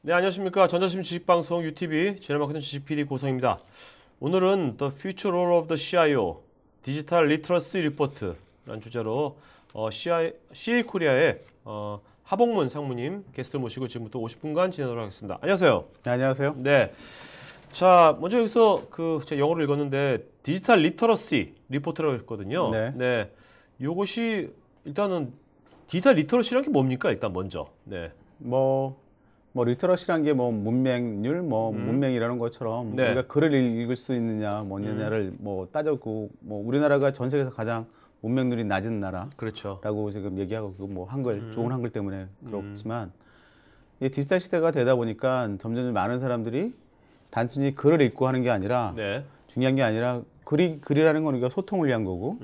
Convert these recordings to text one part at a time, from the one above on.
네, 안녕하십니까. 전자시민 지식방송 UTV 제널마케팅 지식PD 고성입니다. 오늘은 The Future Role of the CIO 디지털 리터러시 리포트라는 주제로 CA 코리아의 하복문 상무님 게스트 모시고 지금부터 50분간 진행하도록 하겠습니다. 안녕하세요. 네, 안녕하세요. 네. 자, 먼저 여기서 제가 영어를 읽었는데 디지털 리터러시 리포트라고 했거든요. 네. 네. 요것이 일단은 디지털 리터러시라는 게 뭡니까? 일단 먼저. 네. 리터러시란 게 문맹률, 문맹이라는 것처럼 네. 우리가 글을 읽을 수 있느냐, 뭐냐를 따졌고, 우리나라가 전 세계에서 가장 문맹률이 낮은 나라라고 그렇죠. 지금 얘기하고, 한글, 좋은 한글 때문에 그렇지만, 이 디지털 시대가 되다 보니까 점점 많은 사람들이 단순히 글을 읽고 하는 게 아니라, 네. 중요한 게 아니라, 글이라는 건 우리가 소통을 위한 거고,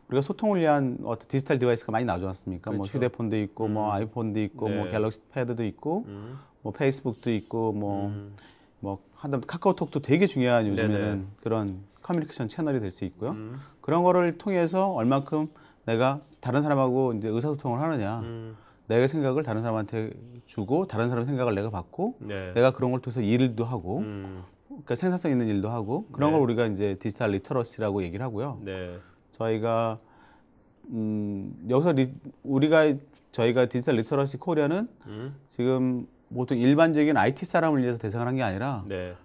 우리가 소통을 위한 어떤 디지털 디바이스가 많이 나오지 않습니까? 그렇죠. 휴대폰도 있고, 아이폰도 있고, 네. 갤럭시 패드도 있고, 페이스북도 있고, 카카오톡도 되게 중요한 요즘에는 네네. 그런 커뮤니케이션 채널이 될 수 있고요. 그런 거를 통해서 얼만큼 내가 다른 사람하고 이제 의사소통을 하느냐. 내가 생각을 다른 사람한테 주고, 다른 사람 생각을 내가 받고, 네. 내가 그런 걸 통해서 일도 하고, 그러니까 생산성 있는 일도 하고, 그런 네. 걸 우리가 이제 디지털 리터러시라고 얘기를 하고요. 네. 저희가 여기서 저희가 디지털 리터러시 코리아는 지금 보통 일반적인 IT 사람을 위해서 대상을 한 게 아니라 네.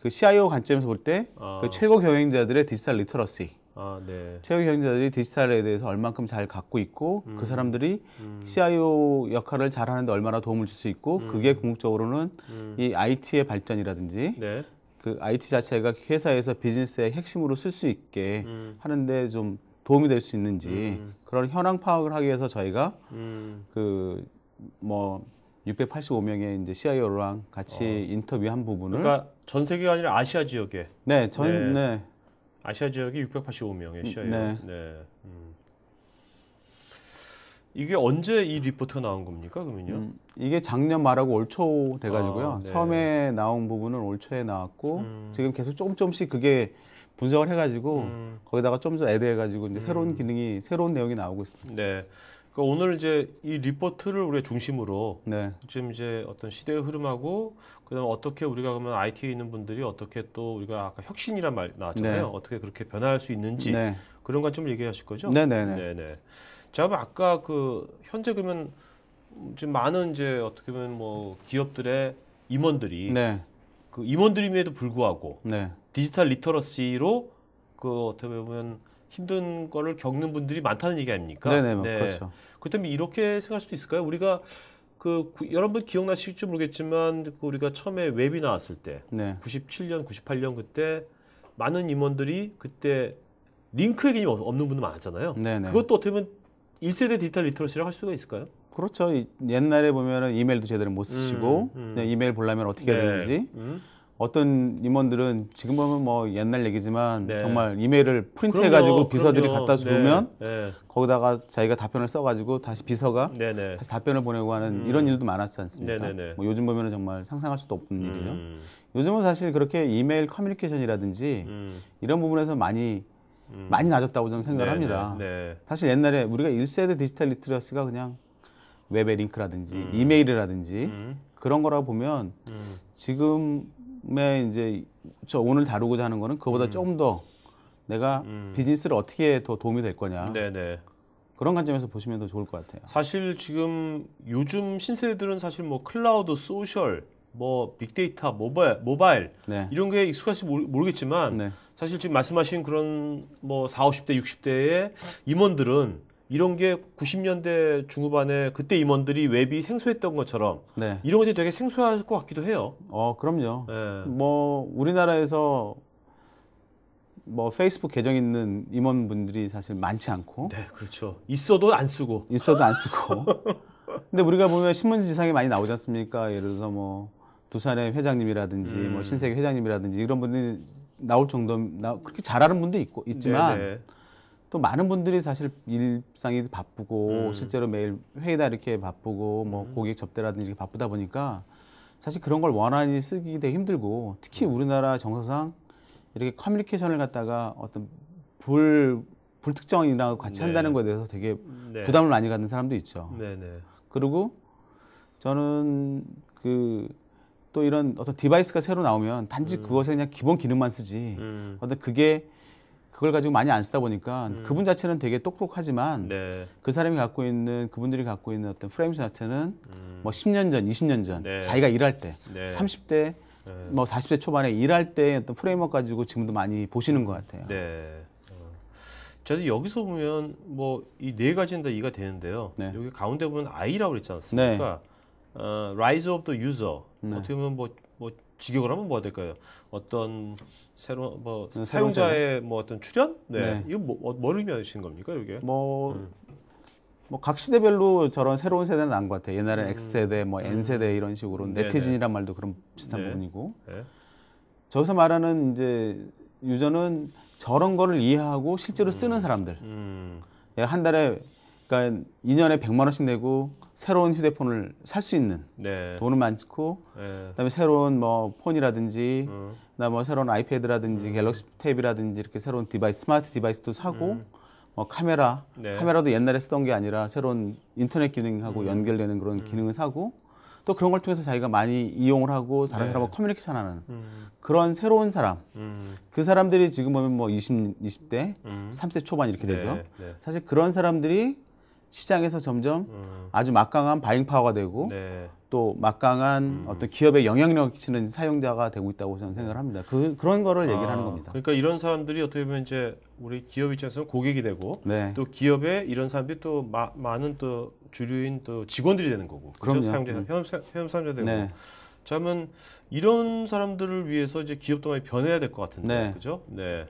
그 CIO 관점에서 볼 때 그 최고 경영자들의 디지털 리터러시, 네. 최고 경영자들이 디지털에 대해서 얼만큼 잘 갖고 있고 그 사람들이 CIO 역할을 잘 하는데 얼마나 도움을 줄 수 있고 그게 궁극적으로는 이 IT의 발전이라든지 네. 그 IT 자체가 회사에서 비즈니스의 핵심으로 쓸 수 있게 하는데 좀 도움이 될 수 있는지 그런 현황 파악을 하기 위해서 저희가 685명의 이제 CIO랑 같이 인터뷰한 부분을 그러니까 전 세계가 아니라 아시아 지역에 네. 아시아 지역이 685명의 CIO. 네. 네. 이게 언제 이 리포트가 나온 겁니까? 그러면요? 이게 작년 말하고 올 초 돼가지고요. 네. 처음에 나온 부분은 올 초에 나왔고 지금 계속 조금씩 그게 분석을 해가지고 거기다가 좀 더 애드해가지고 이제 새로운 내용이 나오고 있습니다. 네. 그러니까 오늘 이제 이 리포트를 우리가 중심으로 네. 지금 이제 어떤 시대의 흐름하고 그다음에 어떻게 우리가 그러면 IT에 있는 분들이 어떻게 또 우리가 아까 혁신이란 말 나왔잖아요. 네. 어떻게 그렇게 변화할 수 있는지 네. 그런 관점을 얘기하실 거죠? 네네네. 네네. 자, 그럼 아까 현재 그러면 지금 많은 이제 어떻게 보면 기업들의 임원들이 네. 그 임원들임에도 불구하고 네. 디지털 리터러시로 어떻게 보면 힘든 거를 겪는 분들이 많다는 얘기 아닙니까? 네네. 그렇죠. 그렇다면 이렇게 생각할 수도 있을까요? 우리가 여러분 기억나실지 모르겠지만 우리가 처음에 웹이 나왔을 때 네. 97년, 98년 그때 많은 임원들이 그때 링크의 개념이 없는 분들 많았잖아요. 네네. 그것도 어떻게 보면 1세대 디지털 리터러시라고 할 수가 있을까요? 그렇죠. 옛날에 보면은 이메일도 제대로 못 쓰시고 그냥 이메일 보려면 어떻게 해야 되는지 어떤 임원들은 지금 보면 옛날 얘기지만 네. 정말 이메일을 프린트해가지고 비서들이 그럼요. 갖다 주면 네. 거기다가 자기가 답변을 써가지고 다시 비서가 네네. 다시 답변을 보내고 하는 이런 일도 많았지 않습니까? 네네네. 요즘 보면은 정말 상상할 수도 없는 일이죠. 요즘은 사실 그렇게 이메일 커뮤니케이션이라든지 이런 부분에서 많이 낮았다고 저는 생각을 합니다. 네. 사실 옛날에 우리가 1세대 디지털 리터러시가 그냥 웹의 링크라든지 이메일이라든지 그런 거라고 보면 지금의 이제 저 오늘 다루고자 하는 거는 그거보다 조금 더 내가 비즈니스를 어떻게 더 도움이 될 거냐. 네네. 그런 관점에서 보시면 더 좋을 것 같아요. 사실 지금 요즘 신세대들은 사실 클라우드, 소셜, 빅데이터, 모바일 네. 이런 게 익숙할지 모르겠지만 네. 사실 지금 말씀하신 그런 40, 50대, 60대의 임원들은 이런 게 90년대 중후반에 그때 임원들이 웹이 생소했던 것처럼 네. 이런 것들이 되게 생소할 것 같기도 해요. 그럼요. 네. 우리나라에서 페이스북 계정 있는 임원분들이 사실 많지 않고 네, 그렇죠. 있어도 안 쓰고. 있어도 안 쓰고. 근데 우리가 보면 신문지상에 많이 나오지 않습니까? 예를 들어서 두산의 회장님이라든지 신세계 회장님이라든지 이런 분들이 나올 정도 그렇게 잘하는 분도 있지만 네네. 또 많은 분들이 사실 일상이 바쁘고 실제로 매일 회의다 이렇게 바쁘고 고객 접대라든지 이렇게 바쁘다 보니까 사실 그런 걸 원활히 쓰기 되게 힘들고 특히 우리나라 정서상 이렇게 커뮤니케이션을 갖다가 어떤 불특정이랑 같이 한다는 거에 대해서 되게 부담을 많이 갖는 사람도 있죠. 네네. 그리고 저는 또 이런 어떤 디바이스가 새로 나오면 단지 그것에 그냥 기본 기능만 쓰지. 어떤 그걸 가지고 많이 안 쓰다 보니까 그분 자체는 되게 똑똑하지만 네. 그분들이 갖고 있는 어떤 프레임 자체는 뭐 10년 전, 20년 전 네. 자기가 일할 때, 네. 30대, 네. 뭐 40대 초반에 일할 때 어떤 프레임워크 가지고 지금도 많이 보시는 것 같아요. 네. 저도 여기서 보면 뭐 이 네 가지는 다 이해가 되는데요. 네. 여기 가운데 보면 I라고 그랬지 않습니까? Rise of the User. 네. 어떻게 보면 뭐 직역을 하면 뭐가 될까요? 어떤 새로운 뭐 새로운 사용자의 뭐 어떤 출현? 네. 네. 이거 뭘 의미하시는 겁니까, 이게? 뭐 각 시대별로 저런 새로운 세대는 난 것 같아요. 옛날엔 X세대, 뭐 N세대 이런 식으로 네네. 네티즌이란 말도 그런 비슷한 네. 부분이고 네. 저기서 말하는 이제 유저는 저런 거를 이해하고 실제로 쓰는 사람들. 한 달에 그러니까 2년에 100만 원씩 내고 새로운 휴대폰을 살 수 있는 네. 돈은 많고 네. 그다음에 새로운 뭐 폰이라든지 그다음에 뭐 새로운 아이패드라든지 갤럭시 탭이라든지 이렇게 새로운 디바이스 스마트 디바이스도 사고 네. 카메라도 옛날에 쓰던 게 아니라 새로운 인터넷 기능하고 연결되는 그런 기능을 사고 또 그런 걸 통해서 자기가 많이 이용을 하고 다른 네. 사람하고 커뮤니케이션 하는 그런 새로운 사람 그 사람들이 지금 보면 뭐 20대 30대 초반 이렇게 되죠. 네. 네. 사실 그런 사람들이 시장에서 점점 아주 막강한 바잉 파워가 되고 네. 또 막강한 어떤 기업에 영향력 끼치는 사용자가 되고 있다고 저는 생각을 합니다. 그런 거를 얘기를 하는 겁니다. 그러니까 이런 사람들이 어떻게 보면 이제 우리 기업 입장에서는 고객이 되고 네. 또 기업에 이런 사람들이 또 많은 또 주류인 또 직원들이 되는 거고 그죠? 그럼요. 사용자 현업 사용자 되고. 네. 자, 그러면 이런 사람들을 위해서 이제 기업도 많이 변해야 될 것 같은데, 네. 그죠? 네.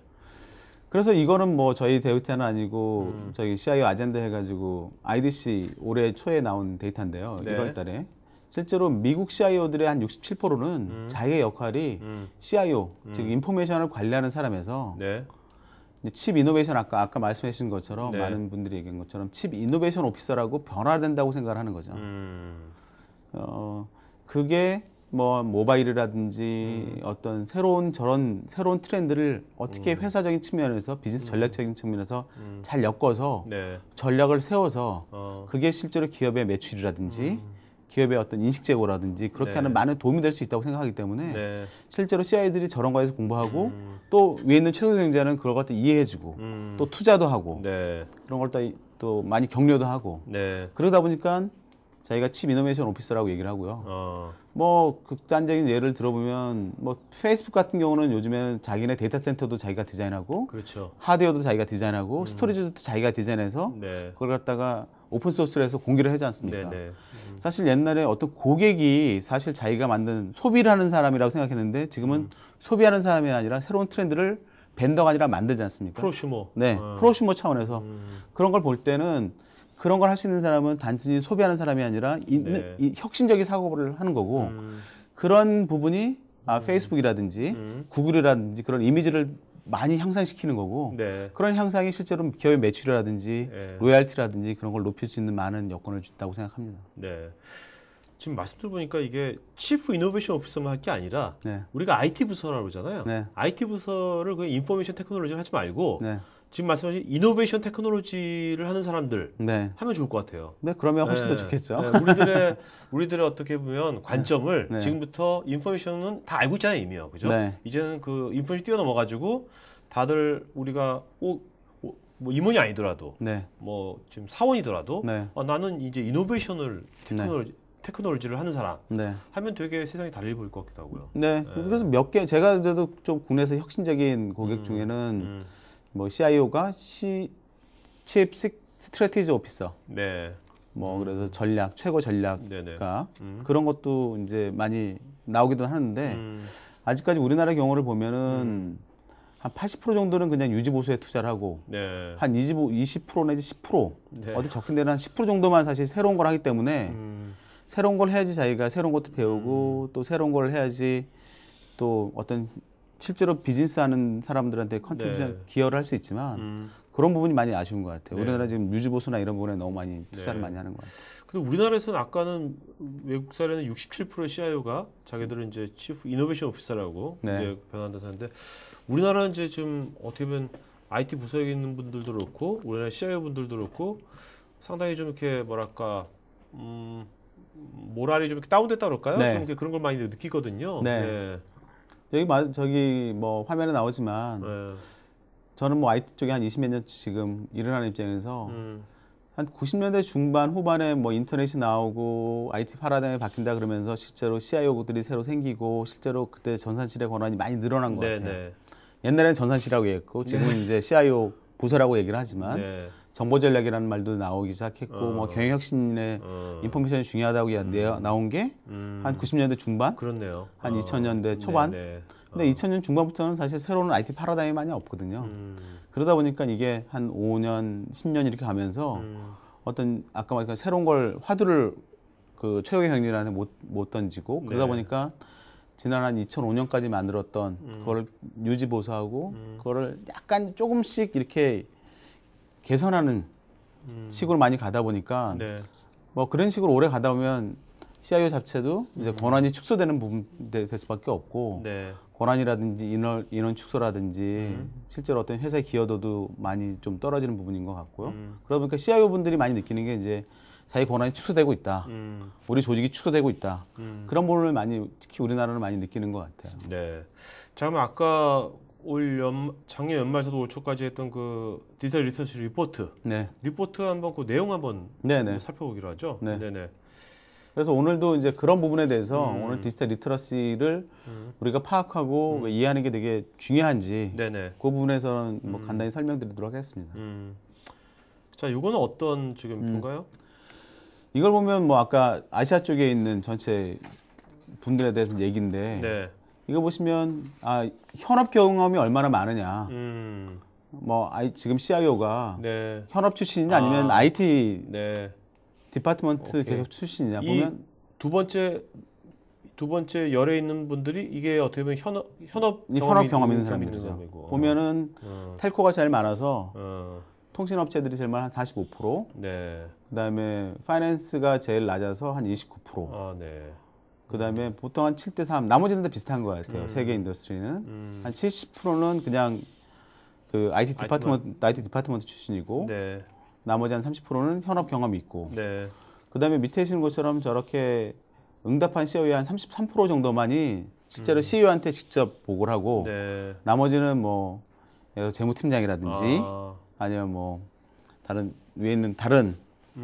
그래서 이거는 뭐 저희 데이터는 아니고 저희 CIO 아젠다 해가지고 IDC 올해 초에 나온 데이터인데요. 네. 1월 달에. 실제로 미국 CIO들의 한 67%는 자기의 역할이 CIO, 즉 인포메이션을 관리하는 사람에서 네. 이제 칩 이노베이션 아까 말씀하신 것처럼 네. 많은 분들이 얘기한 것처럼 칩 이노베이션 오피서라고 변화된다고 생각을 하는 거죠. 그게 뭐 모바일이라든지 어떤 새로운 트렌드를 어떻게 회사적인 측면에서 비즈니스 전략적인 측면에서 잘 엮어서 네. 전략을 세워서 그게 실제로 기업의 매출이라든지 기업의 어떤 인식 제고라든지 그렇게 네. 하는 많은 도움이 될 수 있다고 생각하기 때문에 네. 실제로 CI들이 저런 거에서 공부하고 또 위에 있는 최고 경영자는 그걸 갖다 이해해주고 또 투자도 하고 네. 그런 걸 또 많이 격려도 하고 네. 그러다 보니까 자기가 칩 이노베이션 오피서라고 얘기를 하고요. 뭐 극단적인 예를 들어보면 뭐 페이스북 같은 경우는 요즘에는 자기네 데이터 센터도 자기가 디자인하고 그렇죠. 하드웨어도 자기가 디자인하고 스토리지도 자기가 디자인해서 네. 그걸 갖다가 오픈 소스로 해서 공개를 하지 않습니까? 네. 네. 사실 옛날에 어떤 고객이 사실 자기가 만든 소비를 하는 사람이라고 생각했는데 지금은 소비하는 사람이 아니라 새로운 트렌드를 벤더가 아니라 만들지 않습니까? 프로슈머. 네, 프로슈머 차원에서 그런 걸 볼 때는 그런 걸 할 수 있는 사람은 단순히 소비하는 사람이 아니라 네. 이 혁신적인 사고를 하는 거고 그런 부분이 페이스북이라든지 구글이라든지 그런 이미지를 많이 향상시키는 거고 네. 그런 향상이 실제로 기업의 매출이라든지 네. 로얄티라든지 그런 걸 높일 수 있는 많은 여건을 준다고 생각합니다. 네. 지금 말씀 들어보니까 이게 치프 이노베이션 오피서만 할 게 아니라 네. 우리가 IT 부서라고 그러잖아요. 네. IT 부서를 그냥 인포메이션 테크놀로지를 하지 말고 네. 지금 말씀하신 이노베이션 테크놀로지를 하는 사람들 네. 하면 좋을 것 같아요. 네, 그러면 훨씬 더 네. 좋겠죠. 네, 우리들의 어떻게 보면 관점을 네. 지금부터 인포메이션은 다 알고 있잖아요, 이미요. 그죠? 네. 이제는 그 인포메이션 뛰어넘어가지고 다들 우리가 뭐 임원이 아니더라도 네. 뭐 지금 사원이더라도 네. 나는 이제 이노베이션을 테크놀로지를 하는 사람 네. 하면 되게 세상이 달리 보일 것 같기도 하고요. 네. 그래서 몇 개 제가 그래도 좀 국내에서 혁신적인 고객 중에는 뭐 CIO가 칩 스트래티지 오피서 네. 뭐 그래서 최고 전략가 네네. 그런 것도 이제 많이 나오기도 하는데 아직까지 우리나라 경우를 보면은 한 80% 정도는 그냥 유지 보수에 투자를 하고 네. 한 20% 내지 10% 네. 어디 적중되는 한 10% 정도만 사실 새로운 걸 하기 때문에 새로운 걸 해야지 자기가 새로운 것도 배우고 또 새로운 걸 해야지 또 어떤 실제로 비즈니스 하는 사람들한테 컨트리뷰션 네. 기여를 할 수 있지만 그런 부분이 많이 아쉬운 것 같아요. 네. 우리나라 지금 유지 보수나 이런 부분에 너무 많이 투자를 네. 많이 하는 것 같아요. 근데 우리나라에서는 아까는 외국 사례는 67% CIO가 자기들은 이제 치프 이노베이션 오피서라고 네. 이제 변한다고 하는데 우리나라는 이제 좀 어떻게 보면 IT 부서에 있는 분들도 그렇고 우리나라 CIO 분들도 그렇고 상당히 좀 이렇게 뭐랄까 모랄이 좀 이렇게 다운됐다 그럴까요? 네. 좀 이렇게 그런 걸 많이 느끼거든요. 네. 저기 뭐 화면에 나오지만 네. 저는 뭐 IT 쪽에 한 20몇 년 지금 일을 하는 입장에서 한 90년대 중반 후반에 뭐 인터넷이 나오고 IT 파라다임이 바뀐다 그러면서 실제로 CIO들이 새로 생기고 실제로 그때 전산실의 권한이 많이 늘어난 것 같아요. 네. 옛날에는 전산실이라고 했고 지금은 이제 CIO 부서라고 얘기를 하지만 네. 정보 전략이라는 말도 나오기 시작했고 뭐 경영혁신의 인포메이션이 중요하다고 나온 게 한 90년대 중반, 그렇네요. 한 2000년대 초반. 네. 근데 2000년 중반부터는 사실 새로운 IT 파라다임이 많이 없거든요. 그러다 보니까 이게 한 5년, 10년 이렇게 가면서 어떤 아까 말한 새로운 걸 화두를 그 최고의 경리한테 못 던지고 그러다 네. 보니까 지난 한 2005년까지 만들었던 그거를 유지 보수하고 그거를 약간 조금씩 이렇게 개선하는 식으로 많이 가다 보니까 네. 뭐 그런 식으로 오래 가다 보면 CIO 자체도 이제 권한이 축소되는 부분 될 수밖에 없고 네. 권한이라든지 인원 축소라든지 실제로 어떤 회사의 기여도도 많이 좀 떨어지는 부분인 것 같고요. 그러다 보니까 CIO 분들이 많이 느끼는 게 이제 자기 권한이 축소되고 있다. 우리 조직이 축소되고 있다. 그런 부분을 많이 특히 우리나라는 많이 느끼는 것 같아요. 네. 자, 그럼 아까 작년 연말에서도 올 초까지 했던 그 디지털 리서치 리포트. 네. 리포트 한번 그 내용 한번 네네. 살펴보기로 하죠. 네. 네네. 그래서 오늘도 이제 그런 부분에 대해서 오늘 디지털 리터러시를 우리가 파악하고 이해하는 게 되게 중요한지 네네. 그 부분에서는 뭐 간단히 설명드리도록 하겠습니다. 자, 이거는 어떤 지금 건가요? 이걸 보면 뭐 아까 아시아 쪽에 있는 전체 분들에 대해서 얘기인데 네. 이거 보시면 현업 경험이 얼마나 많으냐. 뭐 지금 CIO가 네. 현업 출신이냐 아니면 IT 네. 디파트먼트 오케이. 계속 출신이냐 이 보면 두 번째 열에 있는 분들이 이게 어떻게 보면 현업 경험 있는 사람들이죠. 사람이고. 보면은 텔코가 제일 많아서 어. 통신업체들이 제일 많은 한 45%, 네. 그다음에 파이낸스가 제일 낮아서 한 29%, 아, 네. 그다음에 보통 한 7대 3, 나머지는 다 비슷한 것 같아요. 세계 인더스트리는 한 70%는 그냥 그 IT 디파트먼트 출신이고, 네. 나머지 한 30%는 현업 경험이 있고, 네. 그다음에 밑에 계시는 것처럼 저렇게 응답한 CEO의 한 33% 정도만이 실제로 CEO한테 직접 보고를 하고, 네. 나머지는 뭐 재무팀장이라든지 아. 아니면 뭐 다른 위에 있는 다른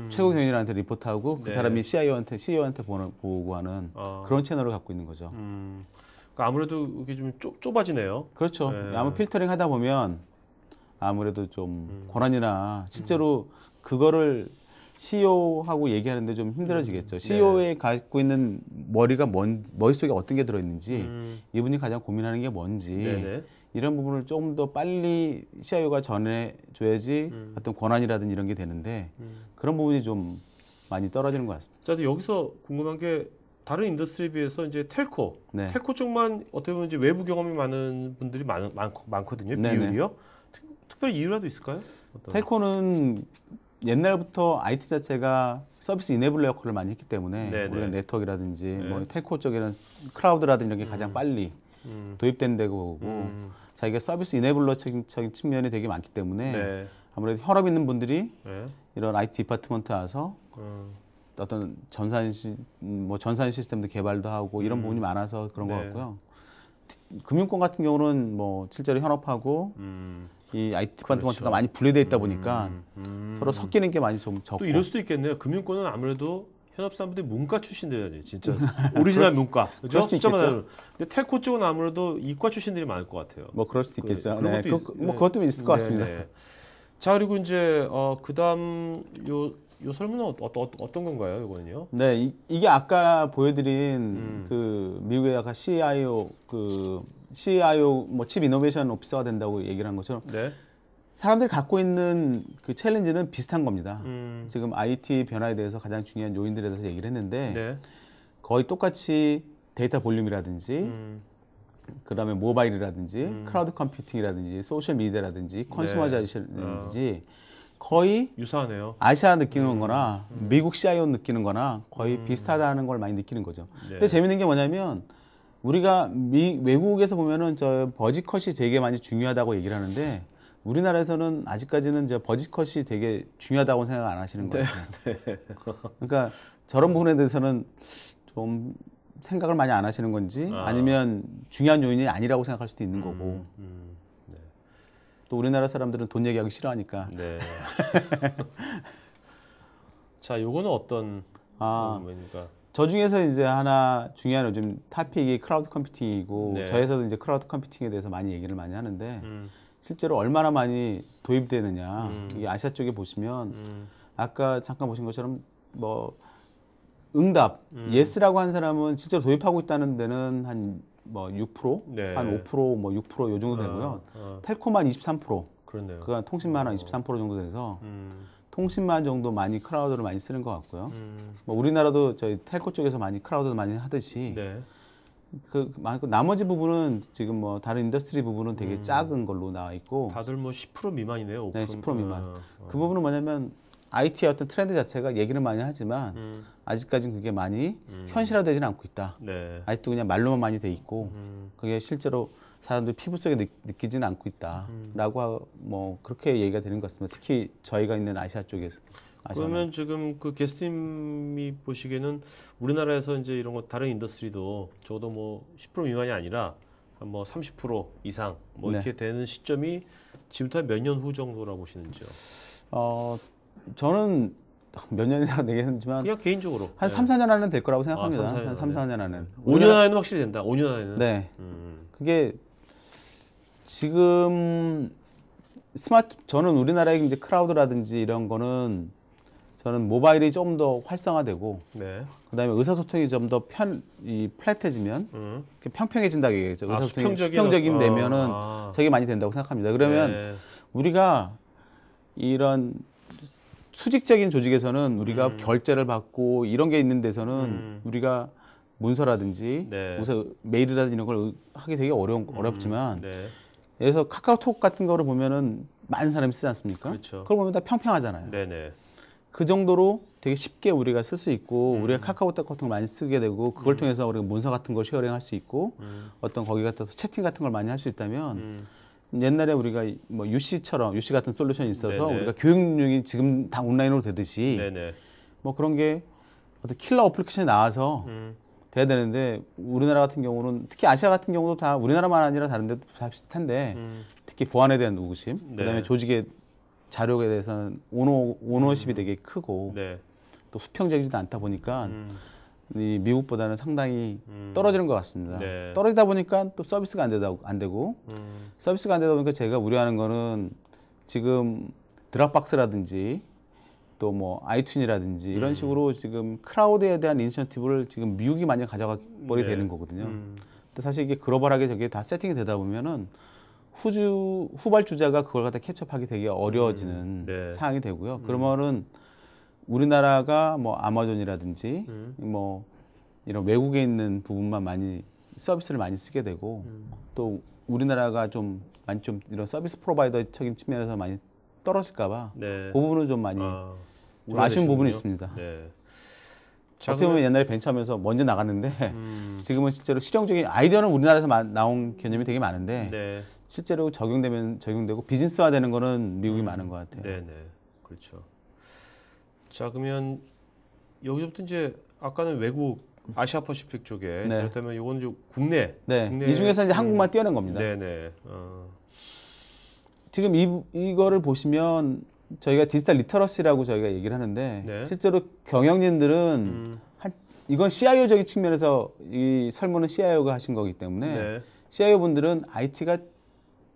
최고 경영진한테 리포트하고 그 네. 사람이 CEO한테 보고하는 그런 채널을 갖고 있는 거죠. 그러니까 아무래도 이게 좀 좁아지네요. 그렇죠. 네. 아무 필터링 하다 보면 아무래도 좀 권한이나 실제로 그거를 CEO하고 얘기하는데 좀 힘들어지겠죠. CEO에 갖고 있는 머릿속에 어떤 게 들어있는지 이분이 가장 고민하는 게 뭔지 네네. 이런 부분을 조금 더 빨리 CIO가 전해줘야지 어떤 권한이라든지 이런 게 되는데 그런 부분이 좀 많이 떨어지는 것 같습니다. 자, 근데 여기서 궁금한 게 다른 인더스트리에 비해서 이제 텔코 쪽만 어떻게 보면 이제 외부 경험이 많은 분들이 많거든요. 네네. 비율이요. 특별히 이유라도 있을까요? 텔코는 옛날부터 IT 자체가 서비스 이네블러 역할을 많이 했기 때문에 네네. 우리가 네트워크라든지 뭐 텔코 쪽에는 클라우드라든지 이런 게 가장 빨리 도입된 데고 자기가 서비스 이네블러적인 측면이 되게 많기 때문에 네. 아무래도 혈압 있는 분들이 네. 이런 IT 디파트먼트 와서 어떤 전산 시스템도 개발도 하고 이런 부분이 많아서 그런 것 네. 같고요. 금융권 같은 경우는 뭐 실제로 현업하고 이 IT 디파트먼트가 그렇죠. 많이 분리되어 있다 보니까 서로 섞이는 게 많이 좀 적고. 또 이럴 수도 있겠네요. 금융권은 아무래도 현업사람들이 문과 출신들이야지 진짜 오리지널 문과 그죠? 그럴 수도 숫자만 있겠죠. 알면. 근데 텔코 쪽은 아무래도 이과 출신들이 많을 것 같아요. 뭐 그럴 수도 있겠죠. 그런 네, 것도 뭐 그것도 있을 것 같습니다. 네네. 자, 그리고 이제 그다음 요 설문은 어떤 건가요, 이거는요? 네, 이게 아까 보여드린 그 미국의 아까 CIO 뭐 칩 이노베이션 오피서가 된다고 얘기를 한 것처럼 네. 사람들이 갖고 있는 그 챌린지는 비슷한 겁니다. 지금 IT 변화에 대해서 가장 중요한 요인들에 대해서 얘기를 했는데 네. 거의 똑같이 데이터 볼륨이라든지 그다음에 모바일이라든지 클라우드 컴퓨팅이라든지 소셜 미디어라든지 컨슈머자이션이라든지 거의 유사하네요. 아시아 느끼는 거나 미국 CIO 느끼는 거나 거의 비슷하다는 걸 많이 느끼는 거죠. 네. 근데 재밌는 게 뭐냐면 우리가 외국에서 보면은 저 버짓컷이 되게 많이 중요하다고 얘기를 하는데 우리나라에서는 아직까지는 이제 버짓컷이 되게 중요하다고 생각 안 하시는 것 같아요. 그러니까 저런 부분에 대해서는 좀 생각을 많이 안 하시는 건지 아니면 중요한 요인이 아니라고 생각할 수도 있는 거고 네. 또 우리나라 사람들은 돈 얘기하기 싫어하니까 네. 자, 요거는 어떤 부분입니까? 저 중에서 이제 하나 중요한 요즘 토픽이 크라우드 컴퓨팅이고 네. 저에서도 이제 크라우드 컴퓨팅에 대해서 많이 얘기를 많이 하는데 실제로 얼마나 많이 도입되느냐 이게 아시아 쪽에 보시면 아까 잠깐 보신 것처럼 뭐 응답 예스라고 한 사람은 진짜 도입하고 있다는 데는 한 뭐 6%, 네. 한 5%, 뭐 6%, 요 정도 되고요. 텔콤만 23%, 그렇네요. 그간 통신만 한 23% 정도 돼서 통신만 정도 많이 크라우드를 많이 쓰는 것 같고요. 뭐 우리나라도 저희 텔코 쪽에서 많이 크라우드 많이 하듯이 네. 그 나머지 부분은 지금 뭐 다른 인더스트리 부분은 되게 작은 걸로 나와 있고 다들 뭐 10% 미만이네요. 5%. 네, 10% 미만. 그 부분은 뭐냐면 IT의 어떤 트렌드 자체가 얘기는 많이 하지만 아직까지는 그게 많이 현실화되지는 않고 있다. 네. 아직도 그냥 말로만 많이 돼 있고 그게 실제로 사람들 피부 속에 느끼지는 않고 있다라고 뭐 그렇게 얘기가 되는 것 같습니다. 특히 저희가 있는 아시아 쪽에서. 그러면 지금 그 게스트님이 보시기에는 우리나라에서 이제 이런 거 다른 인더스트리도 적어도 뭐 10% 미만이 아니라 한 뭐 30% 이상 뭐 이렇게 되는 시점이 지금부터 몇 년 후 정도라고 보시는지요? 저는 몇 년이라고 얘기했지만 그냥 개인적으로 한 3, 4년 안에는 될 거라고 생각합니다. 3, 4년 한 3, 4년 안에는. 5년 안에는 확실히 된다. 5년 안에는. 네. 그게 지금 저는 우리나라의 이제 크라우드라든지 이런 거는 저는 모바일이 좀 더 활성화되고 네. 그다음에 의사소통이 좀 더 플랫해지면 평평해진다고 얘기했죠. 의사소통이 수평적인 수평적인 되면은 저게 많이 된다고 생각합니다. 그러면 네. 우리가 이런 수직적인 조직에서는 우리가 결제를 받고 이런 게 있는 데서는 우리가 문서라든지 네. 메일이라든지 이런 걸 하기 되게 어렵지만 네. 예를 들어서 카카오톡 같은 거를 보면은 많은 사람이 쓰지 않습니까? 그렇죠. 그걸 보면 다 평평하잖아요. 네네. 그 정도로 되게 쉽게 우리가 쓸 수 있고 우리가 카카오톡 같은 걸 많이 쓰게 되고 그걸 통해서 우리가 문서 같은 걸 쉐어링할 수 있고 어떤 거기 같아서 채팅 같은 걸 많이 할 수 있다면 옛날에 우리가 뭐 UC 같은 솔루션이 있어서 네네. 우리가 교육용이 지금 다 온라인으로 되듯이 네네. 뭐 그런 게 어떤 킬러 어플리케이션이 나와서 돼야 되는데 우리나라 같은 경우는 특히 아시아 같은 경우도 다 우리나라만 아니라 다른 데도 다 비슷한데 특히 보안에 대한 의구심 네. 그다음에 조직의 자료에 대해서는 오너십이 되게 크고 네. 또 수평적이지도 않다 보니까 이 미국보다는 상당히 떨어지는 것 같습니다. 네. 떨어지다 보니까 또 서비스가 안 되고 서비스가 안 되다 보니까 제가 우려하는 거는 지금 드랍박스라든지 또 뭐 아이튠이라든지 이런 식으로 지금 크라우드에 대한 인센티브를 지금 미국이 많이 가져가 버리게 네. 되는 거거든요. 근데 사실 이게 글로벌하게 저게 다 세팅이 되다 보면은 후발주자가 그걸 갖다 캐치업하기 되게 어려워지는 네. 상황이 되고요. 그러면은 우리나라가 뭐 아마존이라든지 뭐 이런 외국에 있는 부분만 많이 서비스를 많이 쓰게 되고 또 우리나라가 좀 많이 좀 이런 서비스 프로바이더적인 측면에서 많이 떨어질까봐 네. 그 부분은 좀 많이 좀 아쉬운 부분이 있습니다. 네. 어떻게 보면 옛날에 벤처하면서 먼저 나갔는데 지금은 실제로 실용적인 아이디어는 우리나라에서 나온 개념이 되게 많은데 네. 실제로 적용되고 비즈니스화되는 거는 미국이 많은 것 같아요. 네네. 그렇죠. 자, 그러면 여기서부터 이제 아까는 외국 아시아 퍼시픽 쪽에 네. 그렇다면 이거는 이제 국내. 네. 국내 이 중에서 이제 한국만 떼어낸 겁니다. 네네. 지금 이거를 보시면 저희가 디지털 리터러시라고 저희가 얘기를 하는데 네. 실제로 경영진들은 이건 CIO적인 측면에서 이 설문은 CIO가 하신 거기 때문에 네. CIO 분들은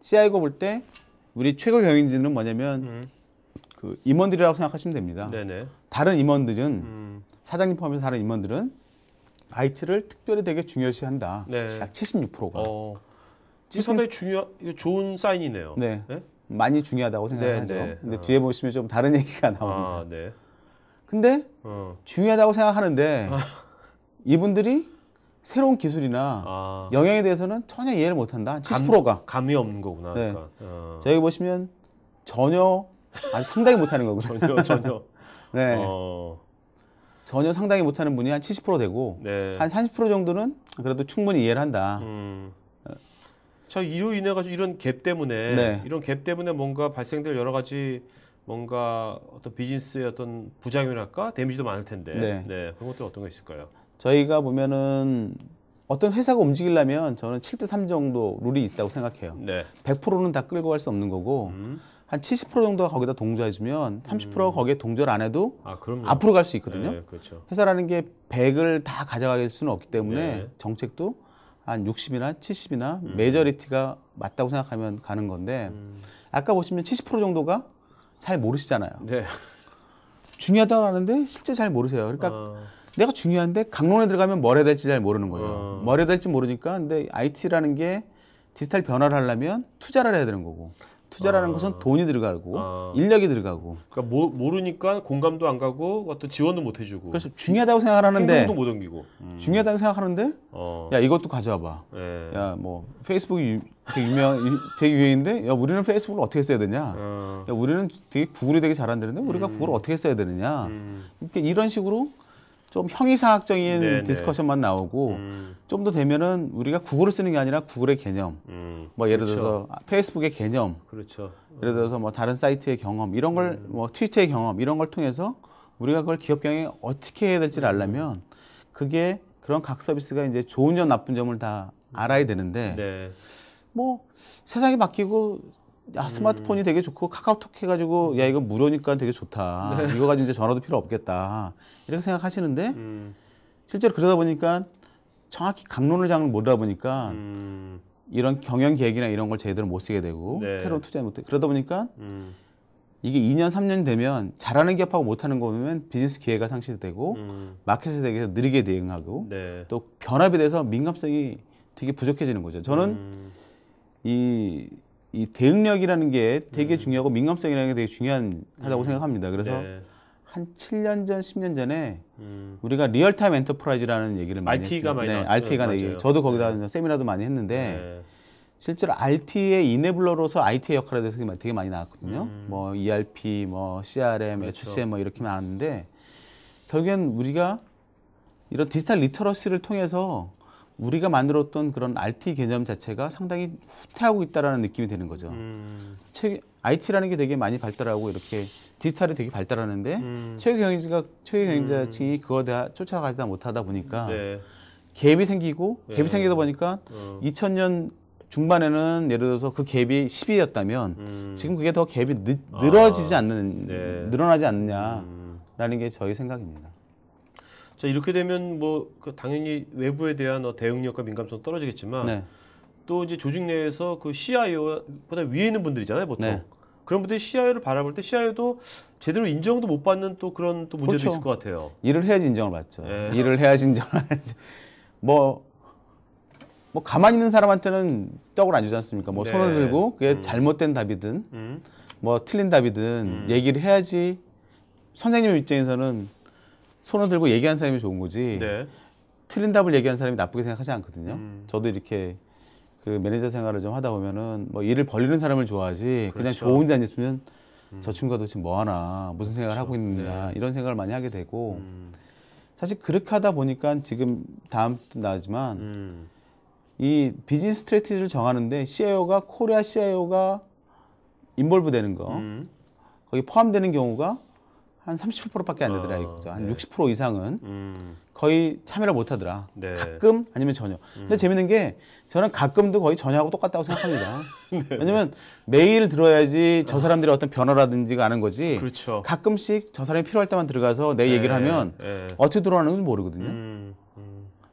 CIO가 볼 때 우리 최고 경영진은 뭐냐면 그 임원들이라고 생각하시면 됩니다. 네네. 다른 임원들은 사장님 포함해서 다른 임원들은 IT를 특별히 되게 중요시한다. 네. 약 76%가. 이 상당히 이거 좋은 사인이네요. 네. 네? 많이 중요하다고 생각하죠. 네. 근데 뒤에 보시면 좀 다른 얘기가 나옵니다. 아, 네. 근데 중요하다고 생각하는데 이분들이 새로운 기술이나 영향에 대해서는 전혀 이해를 못한다. 70%가. 감이 없는 거구나. 네. 그러니까. 저기 보시면 전혀 아주 상당히 못하는 거고요. 전혀. 네. 전혀 상당히 못하는 분이 한 70% 되고 네. 한 30% 정도는 그래도 충분히 이해를 한다. 자, 이로 인해 가지고 이런 갭 때문에 네. 이런 갭 때문에 뭔가 발생될 여러 가지 뭔가 어떤 비즈니스의 어떤 부작용이랄까 데미지도 많을 텐데 네. 그런 것들 어떤 거 있을까요? 저희가 보면은 어떤 회사가 움직이려면 저는 7대 3 정도 룰이 있다고 생각해요. 네. 100%는 다 끌고 갈 수 없는 거고 한 70% 정도가 거기다 동조해주면 30%가 거기에 동조를 안 해도 그럼요. 앞으로 갈 수 있거든요. 네, 그렇죠. 회사라는 게 100을 다 가져갈 수는 없기 때문에 네. 정책도 한 60이나 70이나 메저리티가 맞다고 생각하면 가는 건데 아까 보시면 70% 정도가 잘 모르시잖아요. 네. 중요하다고 하는데 실제 잘 모르세요. 그러니까 내가 중요한데 강론에 들어가면 뭘 해야 될지 잘 모르는 거죠. 뭘 해야 될지 모르니까 근데 IT라는 게 디지털 변화를 하려면 투자를 해야 되는 거고 투자라는 것은 돈이 들어가고 인력이 들어가고 그러니까 모르니까 공감도 안 가고 어떤 지원도 못 해주고 그래서 중요하다고 생각하는데 행동도 못 옮기고 중요하다고 생각하는데 야 이것도 가져와봐. 네. 야 뭐 페이스북이 되게 유행인데 야 우리는 페이스북을 어떻게 써야 되냐? 야 우리는 되게 구글이 되게 잘한다는데 우리가 구글을 어떻게 써야 되느냐? 이렇게 이런 식으로 좀 형이상학적인 네네. 디스커션만 나오고 좀 더 되면은 우리가 구글을 쓰는 게 아니라 구글의 개념, 뭐 예를 그렇죠. 들어서 페이스북의 개념, 그렇죠. 예를 들어서 뭐 다른 사이트의 경험 이런 걸 뭐 트위터의 경험 이런 걸 통해서 우리가 그걸 기업 경영에 어떻게 해야 될지를 알려면 그게 그런 각 서비스가 이제 좋은 점 나쁜 점을 다 알아야 되는데 네. 뭐 세상이 바뀌고 야 스마트폰이 되게 좋고 카카오톡 해가지고 야 이거 무료니까 되게 좋다. 이거 가지고 이제 전화도 필요 없겠다. 이렇게 생각하시는데 실제로 그러다 보니까 정확히 강론을 잘 모르다 보니까 이런 경영 계획이나 이런 걸 제대로 못 쓰게 되고 네. 새로운 투자 못 해. 그러다 보니까 이게 2년 3년 되면 잘하는 기업하고 못하는 거 보면 비즈니스 기회가 상실되고 마켓에 대해서 느리게 대응하고 네. 또 변화에 대해서 민감성이 되게 부족해지는 거죠. 저는 이 대응력이라는 게 되게 중요하고 민감성이라는 게 되게 중요하다고 생각합니다. 그래서 네. 한 7년 전, 10년 전에 우리가 리얼타임 엔터프라이즈라는 얘기를 많이 RT가 했어요. 많이 네, 나왔죠. RT가 맞아요. 저도 거기다 세미나도 많이 했는데 네. 실제로 RT의 이네블러로서 IT의 역할에 대해서 되게 많이 나왔거든요. 뭐 ERP, 뭐 CRM, 그렇죠. SCM 뭐 이렇게 나왔는데 결국엔 우리가 이런 디지털 리터러시를 통해서 우리가 만들었던 그런 RT 개념 자체가 상당히 후퇴하고 있다라는 느낌이 드는 거죠. IT라는 게 되게 많이 발달하고 이렇게 디지털이 되게 발달하는데 최경영자층이 그거 다 쫓아가지다 못하다 보니까 네. 갭이 생기다 보니까 2000년 중반에는 예를 들어서 그 갭이 10이었다면 지금 그게 더 갭이 늘어지지 않는 네. 늘어나지 않느냐라는 게 저희 생각입니다. 자, 이렇게 되면 뭐 당연히 외부에 대한 대응력과 민감성 떨어지겠지만 네. 또 이제 조직 내에서 그 CIO보다 위에 있는 분들이잖아요, 보통. 네. 그런 분들이 CIO를 바라볼 때 CIO도 제대로 인정도 못 받는 또 그런 또 문제도 그렇죠. 있을 것 같아요. 일을 해야지 인정을 받죠. 네. 일을 해야지 인정을 하지. 뭐 가만히 있는 사람한테는 떡을 안 주지 않습니까? 뭐 네. 손을 들고 그게 잘못된 답이든 뭐 틀린 답이든 얘기를 해야지 선생님 입장에서는 손을 들고 얘기한 사람이 좋은 거지. 네. 틀린 답을 얘기한 사람이 나쁘게 생각하지 않거든요. 저도 이렇게 그 매니저 생활을 좀 하다 보면은 뭐 일을 벌리는 사람을 좋아하지 그냥 그렇죠. 좋은 데 앉았으면 저 친구가 도대체 뭐 하나 무슨 생각을 하고 있느냐 네. 이런 생각을 많이 하게 되고 사실 그렇게 하다 보니까 지금 다음 나지만 이 비즈니스 스트래티지를 정하는데 CIO가 코리아 CIO가 인볼브 되는 거 거기 포함되는 경우가 한 37%밖에 안 되더라 이거죠. 한 네. 60% 이상은 거의 참여를 못 하더라. 네. 가끔 아니면 전혀. 근데 재밌는 게 저는 가끔도 거의 전혀하고 똑같다고 생각합니다. 왜냐면 매일 들어야지 저 사람들의 어떤 변화라든지가 아는 거지. 그렇죠. 가끔씩 저 사람이 필요할 때만 들어가서 내 얘기를 하면 어떻게 들어가는지 모르거든요.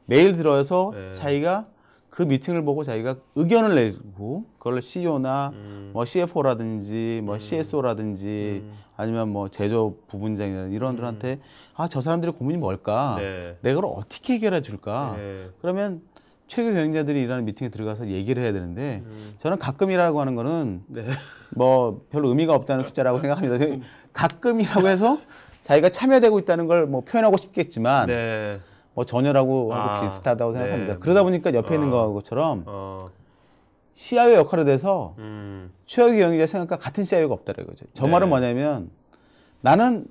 매일 들어서 네. 자기가 그 미팅을 보고 자기가 의견을 내고 그걸 CEO나 뭐 CFO라든지 뭐 CSO라든지 아니면 뭐 제조 부분장이나 이런 분들한테 아, 저 사람들의 고민이 뭘까? 네. 내가 그걸 어떻게 해결해 줄까? 네. 그러면 최고 경영자들이 일하는 미팅에 들어가서 얘기를 해야 되는데 저는 가끔이라고 하는 거는 네. 뭐 별로 의미가 없다는 숫자라고 생각합니다. 가끔이라고 해서 자기가 참여되고 있다는 걸 뭐 표현하고 싶겠지만 네. 뭐 전혀라고 하고 비슷하다고 생각합니다. 네. 그러다 보니까 옆에 있는 것처럼 CIO 역할에 대해서 최고 경영자 생각과 같은 CIO가 없다는 거죠. 저 네. 말은 뭐냐면 나는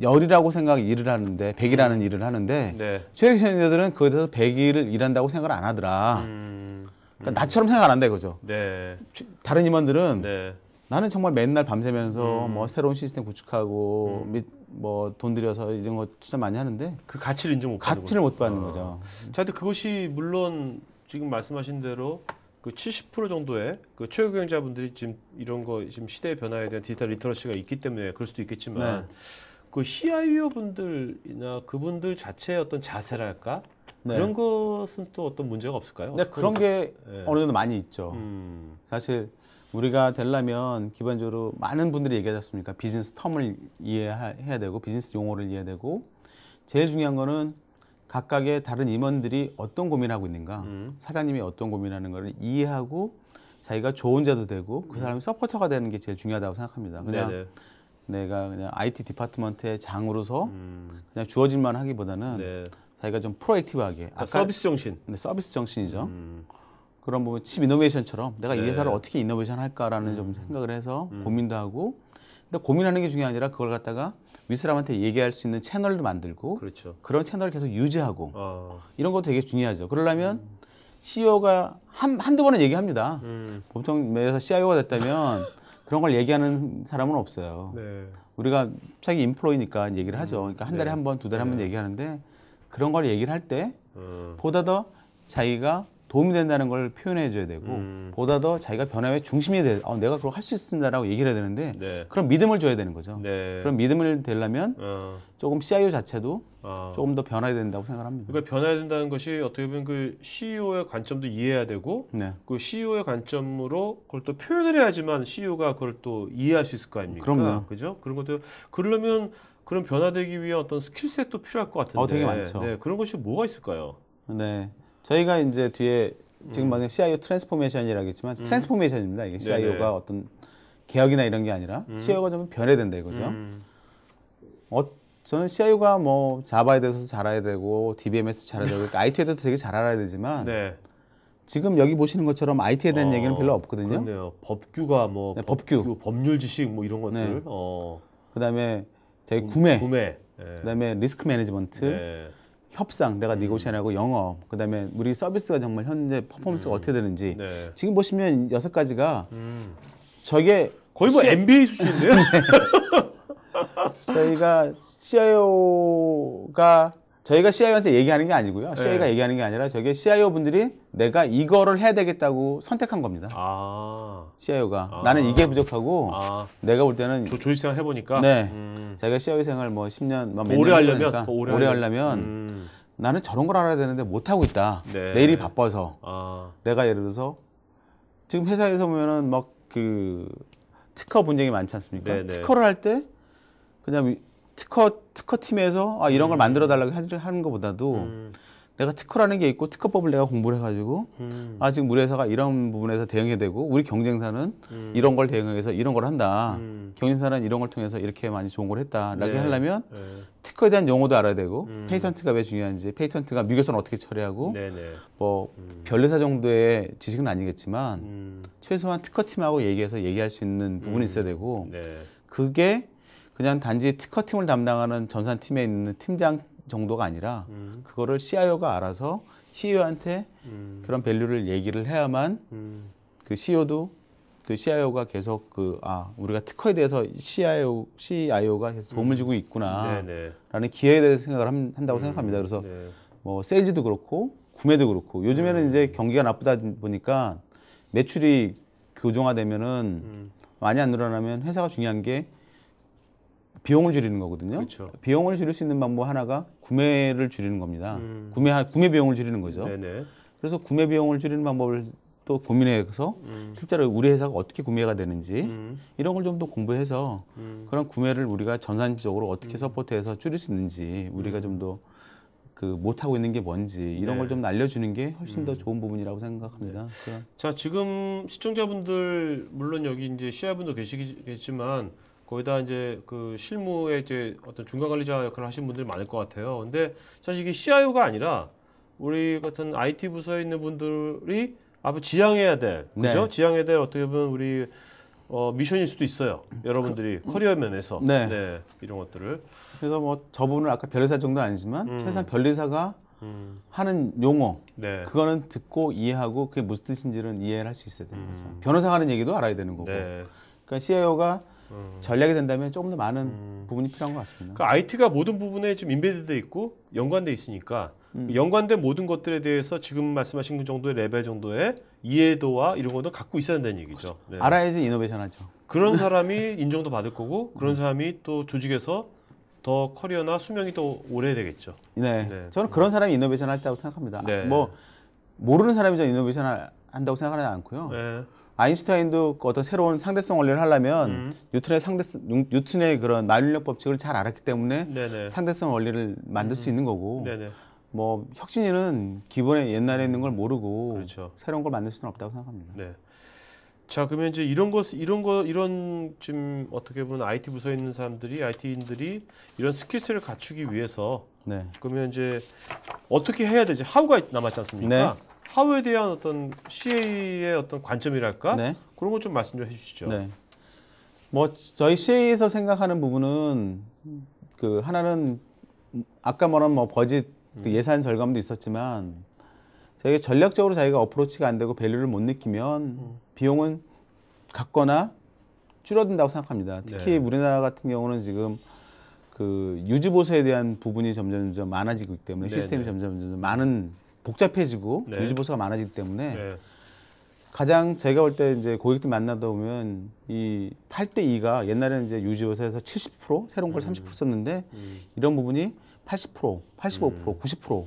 열이라고 생각 일을 하는데 100이라는 일을 하는데 네. 최고 경영자들은 그거에 대해서 100일을 일한다고 생각을 안 하더라. 그러니까 나처럼 생각 안 한다 이거죠. 네. 다른 임원들은 네. 나는 정말 맨날 밤새면서 뭐 새로운 시스템 구축하고 뭐 돈 들여서 이런 거 투자 많이 하는데 그 가치를 인정 못 받는 가치를 거죠. 못 받는 거죠. 자, 근데 그것이 물론 지금 말씀하신 대로 그 70% 정도의 그 최고 경영자분들이 지금 이런 거 지금 시대의 변화에 대한 디지털 리터러시가 있기 때문에 그럴 수도 있겠지만 네. 그 CIO 분들이나 그분들 자체의 어떤 자세랄까 네. 그런 것은 또 어떤 문제가 없을까요? 근데 그런 게 네. 어느 정도 많이 있죠. 사실 우리가 되려면 기본적으로 많은 분들이 얘기하지 않습니까? 비즈니스 텀을 이해해야 되고 비즈니스 용어를 이해해야 되고 제일 중요한 거는 각각의 다른 임원들이 어떤 고민하고 있는가 사장님이 어떤 고민하는 거를 이해하고 자기가 조언자도 되고 그 사람이 서포터가 되는 게 제일 중요하다고 생각합니다. 그냥 네네. 내가 그냥 IT 디파트먼트의 장으로서 그냥 주어진 만 하기보다는 네. 자기가 좀 프로액티브하게 그러니까 서비스 정신. 네, 서비스 정신이죠. 그런 부분 칩 이노베이션처럼 내가 이 네. 회사를 어떻게 이노베이션 할까라는 좀 생각을 해서 고민도 하고 근데 고민하는 게 중요한 게 아니라 그걸 갖다가 윗사람한테 얘기할 수 있는 채널도 만들고 그렇죠. 그런 채널을 계속 유지하고 아. 이런 것도 되게 중요하죠. 그러려면 CEO가 한두 번은 얘기합니다. 보통 매에서 CIO가 됐다면 그런 걸 얘기하는 사람은 없어요. 네. 우리가 자기 인플로이니까 얘기를 하죠. 그러니까 한 달에 한 번, 두 달에 한 번 얘기하는데 그런 걸 얘기를 할 때 보다 더 자기가 도움이 된다는 걸 표현해 줘야 되고 보다 더 자기가 변화의 중심이 돼. 내가 그걸 할 수 있습니다라고 얘기를 해야 되는데 네. 그런 믿음을 줘야 되는 거죠. 네. 그런 믿음을 되려면 조금 CIO 자체도 조금 더 변화해야 된다고 생각합니다. 그러니까 변화해야 된다는 것이 어떻게 보면 그 CEO의 관점도 이해해야 되고 네. 그 CEO의 관점으로 그걸 또 표현을 해야지만 CEO가 그걸 또 이해할 수 있을 거 아닙니까? 그럼요. 그죠? 그런 것도 그러려면 그런 변화되기 위한 어떤 스킬셋도 필요할 것 같은데. 되게 많죠. 네, 그런 것이 뭐가 있을까요? 네. 저희가 이제 뒤에 지금 만약 CIO 트랜스포메이션이라고 했지만 트랜스포메이션입니다. 이게 CIO가 네네. 어떤 개혁이나 이런 게 아니라 CIO가 좀 변해야 된다 이거죠. 저는 CIO가 뭐 자바에 대해서도 잘 알아야 되고 DBMS 잘 알아야 되고 IT에 대해서도 되게 잘 알아야 되지만 네. 지금 여기 보시는 것처럼 IT에 대한 얘기는 별로 없거든요. 그렇네요. 법규가 뭐 네, 법규. 법률 지식 뭐 이런 것들. 네. 그다음에 저희 구매, 네. 그다음에 리스크 매니지먼트, 네. 협상, 내가 니고시하고 영업, 그다음에 우리 서비스가 정말 현재 퍼포먼스가 어떻게 되는지 네. 지금 보시면 6가지가 저게 거의 뭐 MBA 수준인데요? 저희가 CIO한테 얘기하는 게 아니고요. CIO가 네. 얘기하는 게 아니라 저게 CIO 분들이 내가 이거를 해야 되겠다고 선택한 겁니다. 아. CIO가 나는 이게 부족하고 내가 볼 때는 조직 생활 해보니까. 네, 자기가 CIO 생활 뭐 10년, 몇 오래 년 하려면 해보니까 더 오래 하려면 나는 저런 걸 알아야 되는데 못 하고 있다. 네. 내일이 바빠서 내가 예를 들어서 지금 회사에서 보면은 막 그 특허 분쟁이 많지 않습니까? 네네. 특허를 할 때 그냥 특허 팀에서 이런 걸 만들어 달라고 하는 것보다도 내가 특허라는 게 있고 특허법을 내가 공부를 해가지고 지금 우리 회사가 이런 부분에서 대응해야 되고 우리 경쟁사는 이런 걸 대응해서 이런 걸 한다. 경쟁사는 이런 걸 통해서 이렇게 많이 좋은 걸 했다라고 네. 하려면 네. 특허에 대한 용어도 알아야 되고 페이턴트가 왜 중요한지 페이턴트가 미국에서는 어떻게 처리하고 네네. 뭐 변리사 정도의 지식은 아니겠지만 최소한 특허팀하고 얘기할 수 있는 부분이 있어야 되고 네. 그게 그냥 단지 특허팀을 담당하는 전산팀에 있는 팀장 정도가 아니라 그거를 CIO가 알아서 CEO한테 그런 밸류를 얘기를 해야만 그 CEO도 그 CIO가 계속 우리가 특허에 대해서 CIO가 계속 도움을 주고 있구나라는 네네. 기회에 대해서 생각을 한다고 생각합니다. 그래서 네. 뭐 세일즈도 그렇고 구매도 그렇고 요즘에는 이제 경기가 나쁘다 보니까 매출이 교정화되면은 많이 안 늘어나면 회사가 중요한 게 비용을 줄이는 거거든요. 그렇죠. 비용을 줄일 수 있는 방법 하나가 구매를 줄이는 겁니다. 구매 비용을 줄이는 거죠. 네네. 그래서 구매 비용을 줄이는 방법을 또 고민해서 실제로 우리 회사가 어떻게 구매가 되는지 이런 걸 좀 더 공부해서 그런 구매를 우리가 전산적으로 어떻게 서포트해서 줄일 수 있는지 우리가 좀 더 그 못하고 있는 게 뭔지 이런 네. 걸 좀 알려주는 게 훨씬 더 좋은 부분이라고 생각합니다. 자, 지금 시청자분들 물론 여기 이제 CI분도 계시겠지만 거기다 이제 그 실무에 이제 어떤 중간 관리자 역할을 하시는 분들이 많을 것 같아요. 근데 사실 이게 CIO가 아니라 우리 같은 IT 부서에 있는 분들이 앞으로 지향해야 될, 그죠? 네. 지향해야 될 어떻게 보면 우리 미션일 수도 있어요. 여러분들이 커리어 면에서 네. 이런 것들을. 그래서 뭐 저 부분은 아까 변리사 정도는 아니지만 최소한 변리사가 하는 용어 네. 그거는 듣고 이해하고 그게 무슨 뜻인지는 이해를 할 수 있어야 되는 거죠. 변호사가 하는 얘기도 알아야 되는 거고 네. 그러니까 CIO가 전략이 된다면 조금 더 많은 부분이 필요한 것 같습니다. 그러니까 IT가 모든 부분에 좀 인베드돼 있고 연관돼 있으니까 연관된 모든 것들에 대해서 지금 말씀하신 그 정도의 레벨 정도의 이해도와 이런 것도 갖고 있어야 된다는 얘기죠. 네. 알아야지 이노베이션하죠. 그런 사람이 인정도 받을 거고 그런 사람이 또 조직에서 더 커리어나 수명이 더 오래 되겠죠. 네, 네. 저는 그런 사람이 이노베이션 한다고 생각합니다. 네. 뭐 모르는 사람이 저 이노베이션 한다고 생각하지 않고요. 네. 아인슈타인도 어떤 새로운 상대성 원리를 하려면 뉴턴의 그런 만윤력 법칙을 잘 알았기 때문에 네네. 상대성 원리를 만들 수 있는 거고 네네. 뭐 혁신이는 기본에 옛날에 있는 걸 모르고 그렇죠. 새로운 걸 만들 수는 없다고 생각합니다. 네. 자, 그러면 이제 이런 좀 어떻게 보면 IT 부서에 있는 사람들이 IT인들이 이런 스킬셋을 갖추기 위해서 네. 그러면 이제 어떻게 해야 되지? 하우가 남았지 않습니까? 네. 하우에 대한 어떤 CA의 어떤 관점이랄까? 네. 그런 거 좀 말씀 좀 해주시죠. 네. 뭐 저희 CA에서 생각하는 부분은 그 하나는 아까 말한 뭐 버짓 그 예산 절감도 있었지만 저희가 전략적으로 자기가 어프로치가 안 되고 밸류를 못 느끼면 비용은 같거나 줄어든다고 생각합니다. 특히 네. 우리나라 같은 경우는 지금 그 유지 보수에 대한 부분이 점점 많아지고 있기 때문에 네네. 시스템이 점점 많은 복잡해지고 네. 유지 보수가 많아지기 때문에 네. 가장 저희가 볼 때 이제 고객들 만나다 보면 이 8대 2가 옛날에는 이제 유지 보수에서 70% 새로운 걸 30% 썼는데 이런 부분이 80%, 85%, 90%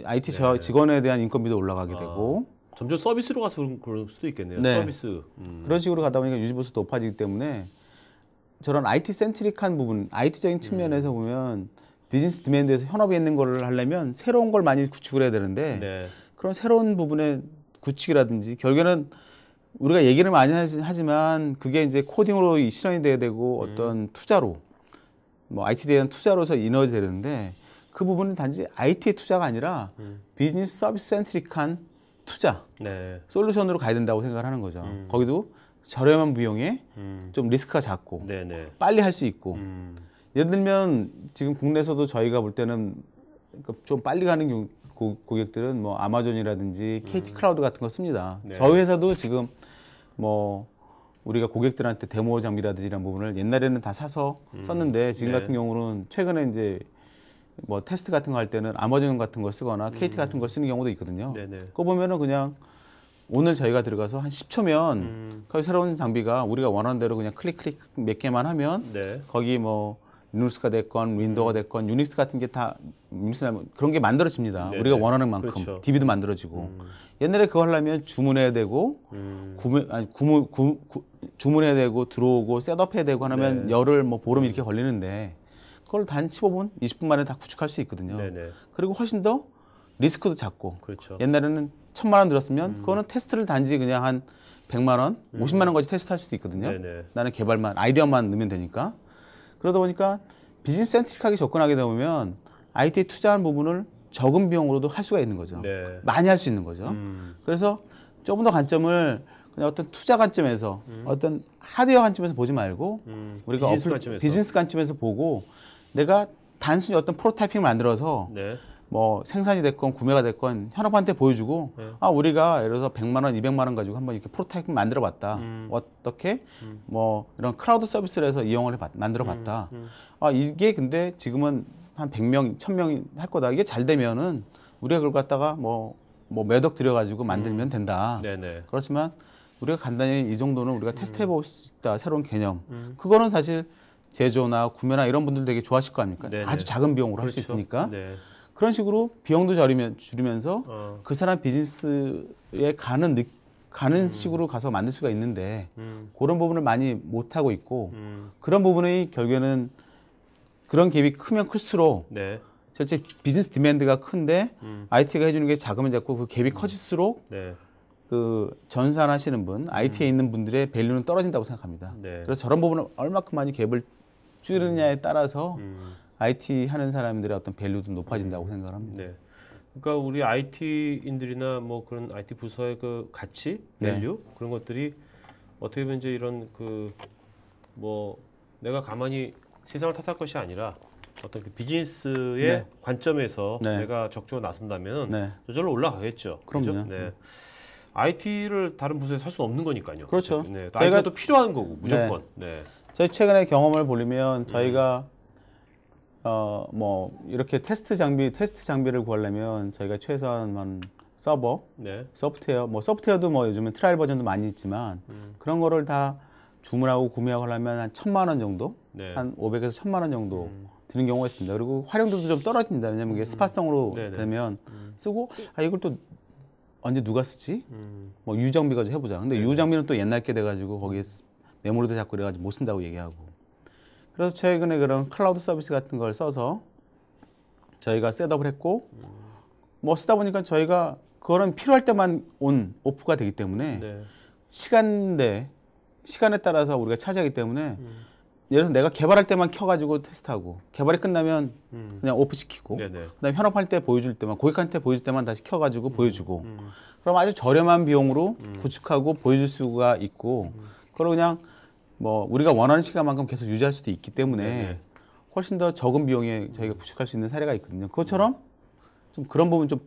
IT 네. 직원에 대한 인건비도 올라가게 되고 점점 서비스로 가서 그럴 수도 있겠네요. 네. 서비스. 그런 식으로 가다 보니까 유지 보수도 높아지기 때문에 저런 IT 센트릭한 부분, IT적인 측면에서 보면 비즈니스 디맨드에서 현업에 있는 거를 하려면 새로운 걸 많이 구축을 해야 되는데 네. 그런 새로운 부분의 구축이라든지 결국에는 우리가 얘기를 많이 하지만 그게 이제 코딩으로 실현이 돼야 되고 어떤 투자로 뭐 IT에 대한 투자로서 이루어져야 되는데 그 부분은 단지 IT의 투자가 아니라 비즈니스 서비스 센트릭한 투자, 네. 솔루션으로 가야 된다고 생각을 하는 거죠. 거기도 저렴한 비용에 좀 리스크가 작고 네네. 빨리 할 수 있고 예를 들면 지금 국내에서도 저희가 볼 때는 좀 빨리 가는 고객들은 뭐 아마존이라든지 KT 클라우드 같은 거 씁니다. 네. 저희 회사도 지금 뭐 우리가 고객들한테 데모 장비라든지 이런 부분을 옛날에는 다 사서 썼는데 지금 네. 같은 경우는 최근에 이제 뭐 테스트 같은 거 할 때는 아마존 같은 걸 쓰거나 KT 같은 걸 쓰는 경우도 있거든요. 네네. 그거 보면은 그냥 오늘 저희가 들어가서 한 10초면 거기 새로운 장비가 우리가 원하는 대로 그냥 클릭 몇 개만 하면 네. 거기 뭐 리눅스가 됐건 윈도우가 됐건 유닉스 같은 게 다 그런 게 만들어집니다. 네네. 우리가 원하는 만큼 그렇죠. DB도 만들어지고 옛날에 그거 하려면 주문해야 되고 주문해야 되고 들어오고 셋업해야 되고 하면 네. 열흘 뭐 보름 이렇게 걸리는데 그걸 단 15분, 20분 만에 다 구축할 수 있거든요. 네네. 그리고 훨씬 더 리스크도 작고 그렇죠. 옛날에는 1,000만 원 들었으면 그거는 테스트를 단지 그냥 한 100만 원, 50만 원까지 테스트할 수도 있거든요. 네네. 나는 개발만 아이디어만 넣으면 되니까. 그러다 보니까 비즈니스 센트릭하게 접근하게 되면 IT에 투자한 부분을 적은 비용으로도 할 수가 있는 거죠. 네. 많이 할 수 있는 거죠. 그래서 조금 더 관점을 그냥 어떤 투자 관점에서 어떤 하드웨어 관점에서 보지 말고 우리가 비즈니스 관점에서. 비즈니스 관점에서 보고 내가 단순히 어떤 프로타이핑을 만들어서 네. 뭐 생산이 됐건 구매가 됐건 현업한테 보여주고 네. 아 우리가 예를 들어서 100만 원, 200만 원 가지고 한번 이렇게 프로타이핑 만들어 봤다. 어떻게 뭐 이런 클라우드 서비스를 해서 이용을 만들어 봤다. 아 이게 근데 지금은 한 100명, 1000명이 할 거다. 이게 잘 되면은 우리가 그걸 갖다가 뭐 몇 억 들여 가지고 만들면 된다. 네네. 그렇지만 우리가 간단히 이 정도는 우리가 테스트해 볼 수 있다. 새로운 개념. 그거는 사실 제조나 구매나 이런 분들 되게 좋아하실 거 아닙니까? 네네. 아주 작은 비용으로 할 수 그렇죠. 있으니까. 네. 그런 식으로 비용도 줄이면서 그 사람 비즈니스에 가는 식으로 가서 만들 수가 있는데 그런 부분을 많이 못 하고 있고 그런 부분이 결국에는 그런 갭이 크면 클수록 네. 실제 비즈니스 디맨드가 큰데 IT가 해주는 게 작으면 작고 그 갭이 커질수록 네. 그 전산하시는 분, IT에 있는 분들의 밸류는 떨어진다고 생각합니다. 네. 그래서 저런 부분을 얼마큼 많이 갭을 줄이느냐에 따라서 IT 하는 사람들의 어떤 밸류도 높아진다고 생각을 합니다. 네. 그러니까 우리 IT인들이나 뭐 그런 IT 부서의 그 가치, 네. 밸류 그런 것들이 어떻게 보면 이제 이런 그 뭐 내가 가만히 세상을 탓할 것이 아니라 어떤 그 비즈니스의 네. 관점에서 네. 내가 적극적으로 나선다면 네. 저절로 올라가겠죠. 그럼요. 그죠? 네. IT를 다른 부서에 살 수는 없는 거니까요. 그렇죠. 네, 또 저희가- IT가 또 필요한 거고 무조건. 네. 저희 최근에 경험을 보려면 저희가 뭐 이렇게 테스트 장비를 구하려면 저희가 최소한 한 서버, 네. 소프트웨어, 뭐 소프트웨어도 뭐 요즘은 트라이얼 버전도 많이 있지만 그런 거를 다 주문하고 구매하고 하려면 한 1,000만 원 정도, 네. 한 500에서 1,000만 원 정도 드는 경우가 있습니다. 그리고 활용도도 좀 떨어집니다. 왜냐면 이게 스팟성으로 네네. 되면 쓰고 이걸 또 언제 누가 쓰지? 음. 뭐 유장비가 좀 해보자. 근데 유장비는 또 옛날 게 돼가지고 거기에 메모리도 자꾸 그래가지고 못 쓴다고 얘기하고. 그래서 최근에 그런 클라우드 서비스 같은 걸 써서 저희가 셋업을 했고 뭐 쓰다 보니까 저희가 그거는 필요할 때만 오프가 되기 때문에 네. 시간에 따라서 우리가 차지하기 때문에 예를 들어서 내가 개발할 때만 켜가지고 테스트하고 개발이 끝나면 그냥 오프 시키고 네네. 그다음에 현업할 때 보여줄 때만 고객한테 보여줄 때만 다시 켜가지고 보여주고 그럼 아주 저렴한 비용으로 구축하고 보여줄 수가 있고 그걸 그냥 뭐 우리가 원하는 시간만큼 계속 유지할 수도 있기 때문에 네네. 훨씬 더 적은 비용에 저희가 구축할 수 있는 사례가 있거든요. 그것처럼 좀 그런 부분 좀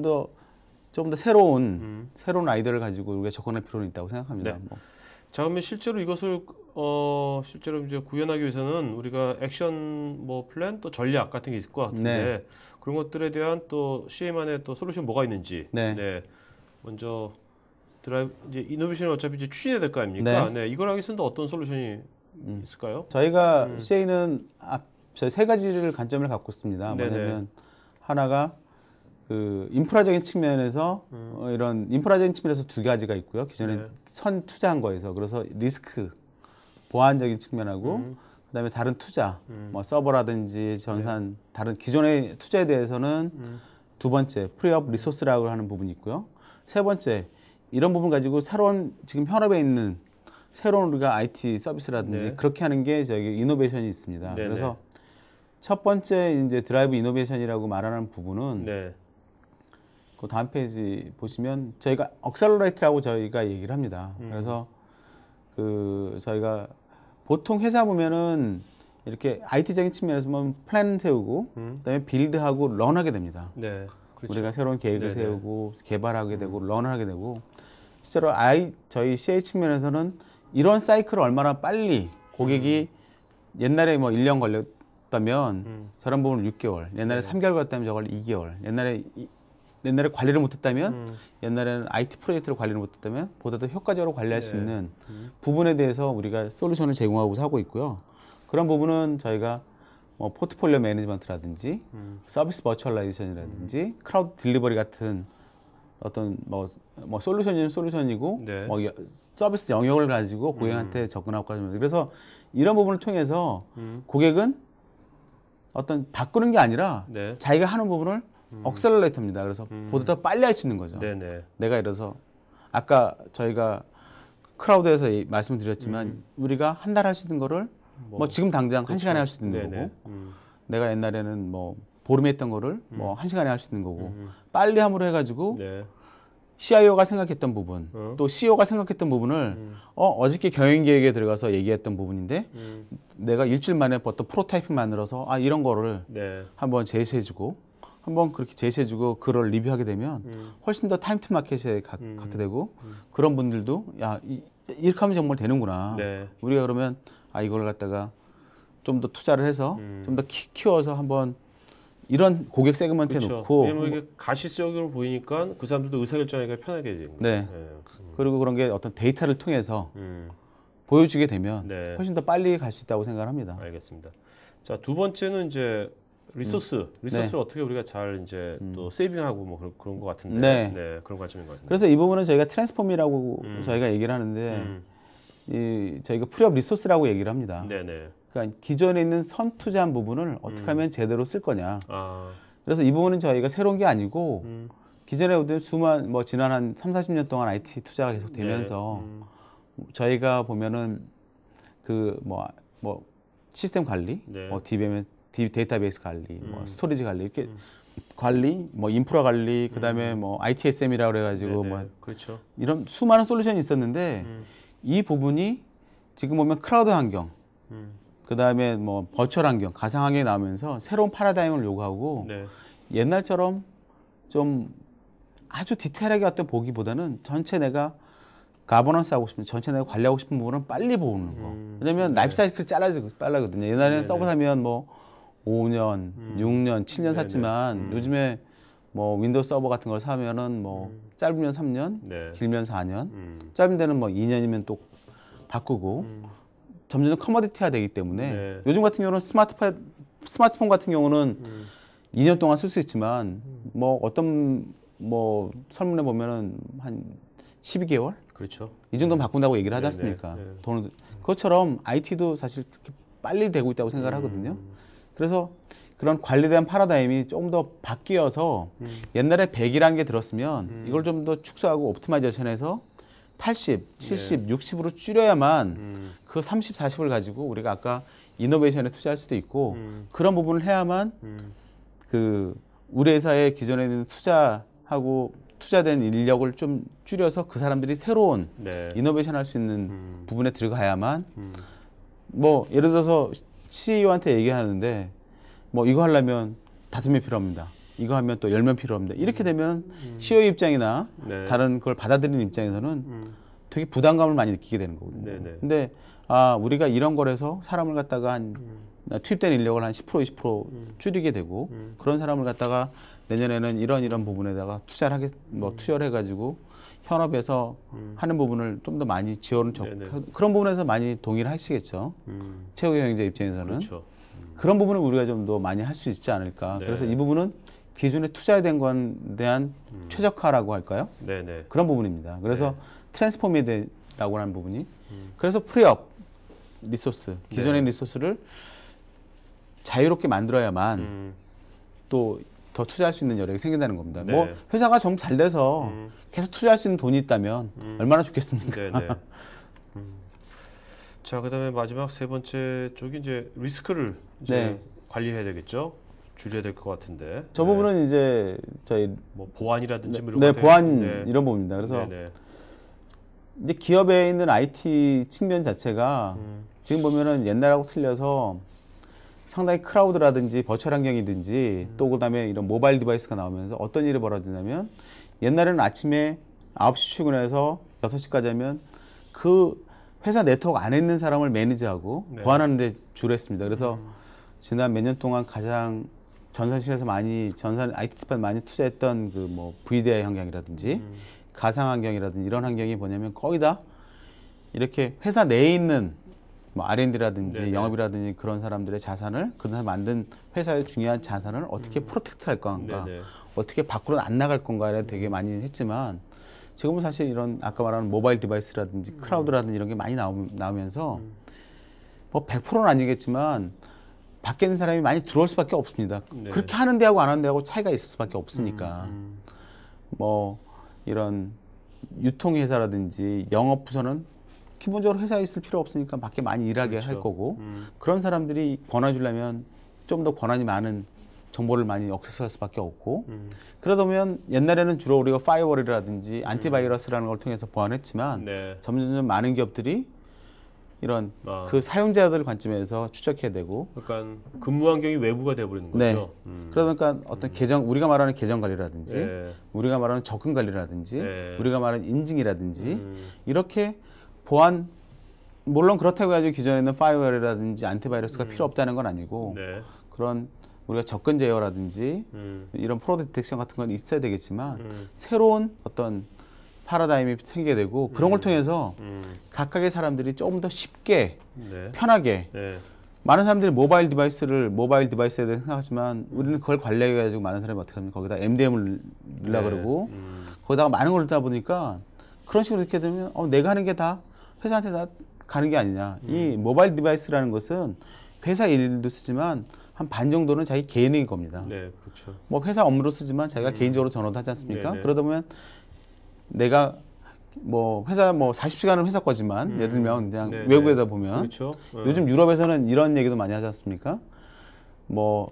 더 새로운 아이디어를 가지고 우리가 접근할 필요는 있다고 생각합니다. 네. 뭐. 자, 그러면 실제로 이것을 실제로 이제 구현하기 위해서는 우리가 액션 뭐 플랜 또 전략 같은 게 있을 것 같은데 네. 그런 것들에 대한 또 CM만의 또 솔루션 뭐가 있는지 네. 먼저 드라이브 이제 이노베이션을 어차피 이제 추진해야 될 거 아닙니까? 네. 이걸 하기 위해서는 또 어떤 솔루션이 있을까요? 저희가 CA는 저희 세 가지를 관점을 갖고 있습니다. 네네. 뭐냐면 하나가 그 인프라적인 측면에서 이런 인프라적인 측면에서 두 가지가 있고요. 기존에 네. 선 투자한 거에서 그래서 리스크 보안적인 측면하고 그다음에 다른 투자 뭐 서버라든지 전산 다른 기존의 투자에 대해서는 두 번째 프리업 리소스라고 하는 부분이 있고요. 세 번째 이런 부분 가지고 새로운 지금 현업에 있는 새로운 우리가 IT 서비스라든지 네. 그렇게 하는 게 저희 이노베이션이 있습니다. 네네. 그래서 첫 번째 이제 드라이브 이노베이션이라고 말하는 부분은 네. 그 다음 페이지 보시면 저희가 억셀러레이트라고 저희가 얘기를 합니다. 그래서 그 저희가 보통 회사 보면은 이렇게 IT적인 측면에서 보면 플랜 세우고 그다음에 빌드하고 런하게 됩니다. 네. 그렇죠. 우리가 새로운 계획을 네네. 세우고 개발하게 되고 런하게 되고 실제로 저희 CA 측면에서는 이런 사이클을 얼마나 빨리 고객이 옛날에 뭐 1년 걸렸다면 저런 부분을 6개월, 옛날에 3개월 걸렸다면 저걸 2개월, 옛날에 관리를 못했다면 옛날에는 IT 프로젝트를 관리를 못했다면 보다 더 효과적으로 관리할 수 있는 부분에 대해서 우리가 솔루션을 제공하고 하고 있고요. 그런 부분은 저희가 뭐 포트폴리오 매니지먼트라든지 서비스 버추얼라이제이션이라든지 클라우드 딜리버리 같은 어떤 뭐 솔루션이면 솔루션이고 네. 뭐 서비스 영역을 가지고 고객한테 접근하고 하는 그래서 이런 부분을 통해서 고객은 어떤 바꾸는 게 아니라 네. 자기가 하는 부분을 억셀러레이터입니다. 그래서 보다 더 빨리 할 수 있는 거죠. 네네. 내가 예를 들어서 아까 저희가 클라우드에서 말씀드렸지만 우리가 한 달 할 수 있는 거를 뭐 지금 당장 한 시간에 할 수 있는 네네. 거고 내가 옛날에는 뭐 보름에 했던 거를 뭐 한 시간에 할 수 있는 거고 빨리 함으로 해가지고 네. CIO가 생각했던 부분 또 CEO가 생각했던 부분을 어저께 경영 계획에 들어가서 얘기했던 부분인데 내가 일주일 만에 어떤 프로타이핑 만들어서 이런 거를 네. 한번 제시해주고 한번 그렇게 제시해주고 그걸 리뷰하게 되면 훨씬 더 타임 투 마켓에 갖게 되고 그런 분들도 이렇게 하면 정말 되는구나. 네. 우리가 그러면 이걸 갖다가 좀 더 투자를 해서 좀 더 키워서 한번 이런 고객 세그먼트에 그렇죠. 놓고 왜냐면 이게 가시적으로 보이니까 그 사람들도 의사결정하기가 편하게 되는 거죠. 네. 그리고 그런 게 어떤 데이터를 통해서 보여주게 되면 네. 훨씬 더 빨리 갈 수 있다고 생각을 합니다. 알겠습니다. 자, 두 번째는 이제 리소스를 어떻게 우리가 잘 이제 또 세이빙하고 뭐 그런 것 같은데, 네. 그런 관점인 것 같은데. 그래서 이 부분은 저희가 트랜스폼이라고 저희가 얘기를 하는데 저희가 프리업 리소스라고 얘기를 합니다. 네네. 그러니까 기존에 있는 선 투자한 부분을 어떻게 하면 제대로 쓸 거냐. 아, 그래서 이 부분은 저희가 새로운 게 아니고 기존에 뭐 지난 한 3, 40년 동안 IT 투자가 계속 되면서 저희가 보면은 그 뭐 시스템 관리, 네. 뭐 데이터베이스 관리, 뭐 스토리지 관리 이렇게 관리, 뭐 인프라 관리, 그다음에 뭐 ITSM이라고 그래가지고 네네. 뭐 그렇죠. 이런 수많은 솔루션이 있었는데 이 부분이 지금 보면 클라우드 환경, 그다음에 뭐 버추얼 환경, 가상 환경이 나오면서 새로운 파라다임을 요구하고 네. 옛날처럼 좀 아주 디테일하게 어떤 보기보다는 전체 내가 가버넌스 하고 싶은, 전체 내가 관리하고 싶은 부분은 빨리 보는 거. 왜냐면 라이프 사이클이 빨라거든요. 옛날에는 서버 사면 뭐 5년, 6년, 7년 샀지만 요즘에 뭐 윈도우 서버 같은 걸 사면은 뭐 짧으면 3년, 네. 길면 4년, 짧은 데는 뭐 2년이면 또 바꾸고 점점 커머디티화 되기 때문에 네. 요즘 같은 경우는 스마트폰 같은 경우는 2년 동안 쓸 수 있지만 뭐 어떤 뭐 설문에 보면은 한 12개월? 그렇죠. 이 정도는 바꾼다고 얘기를 하지 네, 않습니까? 네, 네. 돈을 그것처럼 IT도 사실 그렇게 빨리 되고 있다고 생각을 하거든요. 그래서 그런 관리에 대한 파라다임이 좀 더 바뀌어서 옛날에 100이라는 게 들었으면 이걸 좀 더 축소하고 옵티마이제이션해서 80, 70, 60으로 줄여야만 그 30, 40을 가지고 우리가 아까 이노베이션에 투자할 수도 있고 그런 부분을 해야만 그 우리 회사의 기존에 있는 투자하고 투자된 인력을 좀 줄여서 그 사람들이 새로운 네. 이노베이션 할 수 있는 부분에 들어가야만 뭐 예를 들어서 CEO한테 얘기하는데 뭐 이거 하려면 5명 필요합니다. 이거 하면 또 10명 필요합니다. 이렇게 되면 CEO 입장이나 네. 다른 그걸 받아들이는 입장에서는 되게 부담감을 많이 느끼게 되는 거거든요. 네네. 근데 아 우리가 이런 거래서 사람을 갖다가 한 투입된 인력을 한 10% 20% 줄이게 되고 그런 사람을 갖다가 내년에는 이런 부분에다가 투자를 해가지고 현업에서 하는 부분을 좀 더 많이 지원을 그런 부분에서 많이 동의를 하시겠죠. 최고 경영자 입장에서는 그렇죠. 그런 부분을 우리가 좀 더 많이 할 수 있지 않을까. 네. 그래서 이 부분은 기존에 투자된 건 대한 최적화라고 할까요? 네네. 그런 부분입니다. 그래서 트랜스포미드라고 하는 부분이 그래서 프리업 리소스 기존의 리소스를 자유롭게 만들어야만 또 더 투자할 수 있는 여력이 생긴다는 겁니다. 네. 뭐 회사가 좀 잘 돼서 계속 투자할 수 있는 돈이 있다면 얼마나 좋겠습니까? 네네. 자, 그다음에 마지막 세 번째 쪽이 이제 리스크를 이제 네. 관리해야 되겠죠. 줄여야 될 것 같은데. 저 부분은 이제 저희 뭐 보안이라든지 뭐 이런 네, 것 보안 네. 이런 부분입니다. 그래서 네네. 이제 기업에 있는 IT 측면 자체가 지금 보면은 옛날하고 틀려서 상당히 클라우드라든지 버추얼 환경이든지 또 그다음에 이런 모바일 디바이스가 나오면서 어떤 일이 벌어지냐면 옛날에는 아침에 9시 출근해서 6시까지 하면 그 회사 네트워크 안에 있는 사람을 매니지하고 네. 보안하는 데 주력했습니다. 그래서 지난 몇 년 동안 가장 전산실에서 전산 IT 디파트먼트 많이 투자했던 그 뭐 VDI 환경이라든지 가상 환경이라든지 이런 환경이 뭐냐면 거의 다 이렇게 회사 내에 있는 뭐 R&D라든지 네네. 영업이라든지 그런 사람들의 자산을 그런 사람 만든 회사의 중요한 자산을 어떻게 프로텍트 할 건가 네네. 어떻게 밖으로 안 나갈 건가에 되게 많이 했지만 지금은 사실 이런 아까 말하는 모바일 디바이스라든지 클라우드라든지 이런 게 많이 나오면서 뭐 100%는 아니겠지만 밖에 있는 사람이 많이 들어올 수밖에 없습니다. 네. 그렇게 하는 데하고 안 하는 데하고 차이가 있을 수밖에 없으니까 뭐 이런 유통회사라든지 영업부서는 기본적으로 회사에 있을 필요 없으니까 밖에 많이 일하게 그렇죠. 할 거고 그런 사람들이 권한 주려면 좀 더 권한이 많은 정보를 많이 액세스할 수밖에 없고 그러다 보면 옛날에는 주로 우리가 파이어월이라든지 안티바이러스라는 걸 통해서 보완했지만 네. 점점 많은 기업들이 이런 아. 그 사용자들 관점에서 추적해야 되고 약간 근무 환경이 외부가 돼버리는 네. 거죠. 그러니까 어떤 우리가 말하는 계정 관리라든지 네. 우리가 말하는 접근 관리라든지 네. 우리가 말하는 인증이라든지 이렇게 보안 물론 그렇다고 해가지고 기존에 있는 파이어월이라든지 안티바이러스가 필요 없다는 건 아니고 네. 그런 우리가 접근 제어라든지 이런 프로드 디텍션 같은 건 있어야 되겠지만 새로운 어떤 파라다임이 생기게 되고 그런 걸 통해서 각각의 사람들이 조금 더 쉽게 네. 편하게 네. 많은 사람들이 모바일 디바이스에 대해 생각하지만 우리는 그걸 관리해가지고 많은 사람이 어떻게 합니까? 거기다 MDM을 넣으려 네. 그러고 거기다가 많은 걸 넣다 보니까 그런 식으로 이렇게 되면 내가 하는 게 다 회사한테 다 가는 게 아니냐. 이 모바일 디바이스라는 것은 회사 일도 쓰지만 한 반 정도는 자기 개인의 겁니다. 네, 그렇죠. 뭐 회사 업무로 쓰지만 자기가 개인적으로 전화도 하지 않습니까? 네네. 그러다 보면 내가 뭐 회사 뭐 40시간은 회사 거지만 예를 들면 그냥 네네. 외국에다 보면 그렇죠. 요즘 유럽에서는 이런 얘기도 많이 하지 않습니까? 뭐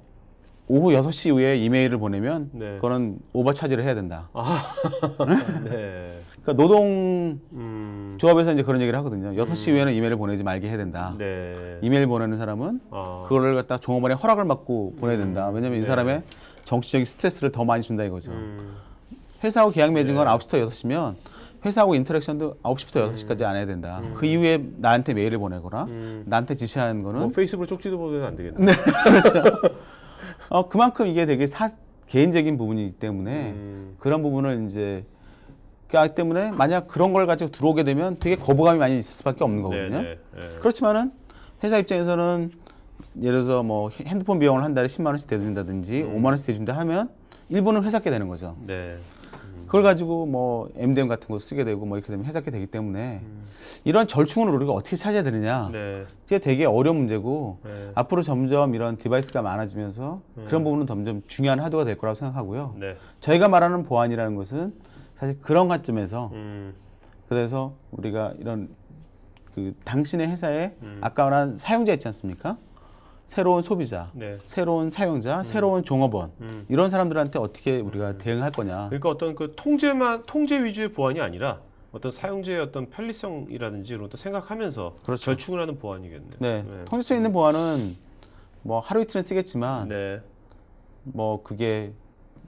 오후 6시 이후에 이메일을 보내면 네. 그거는 오버차지를 해야 된다. 아, 네. 그러니까 노동 음, 조합에서 이제 그런 얘기를 하거든요. 6시 이후에는 이메일을 보내지 말게 해야 된다. 네. 이메일 보내는 사람은 아, 그거를 갖다 종업원의 허락을 받고 보내야 된다. 왜냐면 이 사람의 정치적인 스트레스를 더 많이 준다 이거죠. 회사하고 계약 맺은 건 네. 9시부터 6시면 회사하고 인터랙션도 9시부터 6시까지 안 해야 된다. 그 이후에 나한테 메일을 보내거나 나한테 지시하는 거는 뭐 페이스북 쪽지도 보면 안 되겠네. 그만큼 이게 되게 개인적인 부분이기 때문에 그런 부분을 이제 그렇기 때문에 만약 그런 걸 가지고 들어오게 되면 되게 거부감이 많이 있을 수밖에 없는 거거든요. 네, 네. 그렇지만은 회사 입장에서는 예를 들어서 뭐 핸드폰 비용을 한 달에 10만 원씩 대준다든지 5만 원씩 대준다 하면 일부는 회사께 되는 거죠. 네. 그걸 가지고 뭐 MDM 같은 거 쓰게 되고 뭐 이렇게 되면 회사께 되기 때문에 이런 절충을 우리가 어떻게 찾아야 되느냐. 네. 이게 되게 어려운 문제고 네. 앞으로 점점 이런 디바이스가 많아지면서 그런 부분은 점점 중요한 하도가 될 거라고 생각하고요. 네. 저희가 말하는 보안이라는 것은 사실 그런 관점에서 그래서 우리가 이런 그 당신의 회사에 아까 말한 사용자 있지 않습니까? 새로운 소비자, 네. 새로운 사용자, 새로운 종업원 이런 사람들한테 어떻게 우리가 대응할 거냐. 그러니까 어떤 그 통제 위주의 보안이 아니라 어떤 사용자의 어떤 편리성이라든지 이런 것도 생각하면서 그렇죠. 절충을 하는 보안이겠네요. 네, 통제성 있는 보안은 뭐 하루 이틀은 쓰겠지만 네. 뭐 그게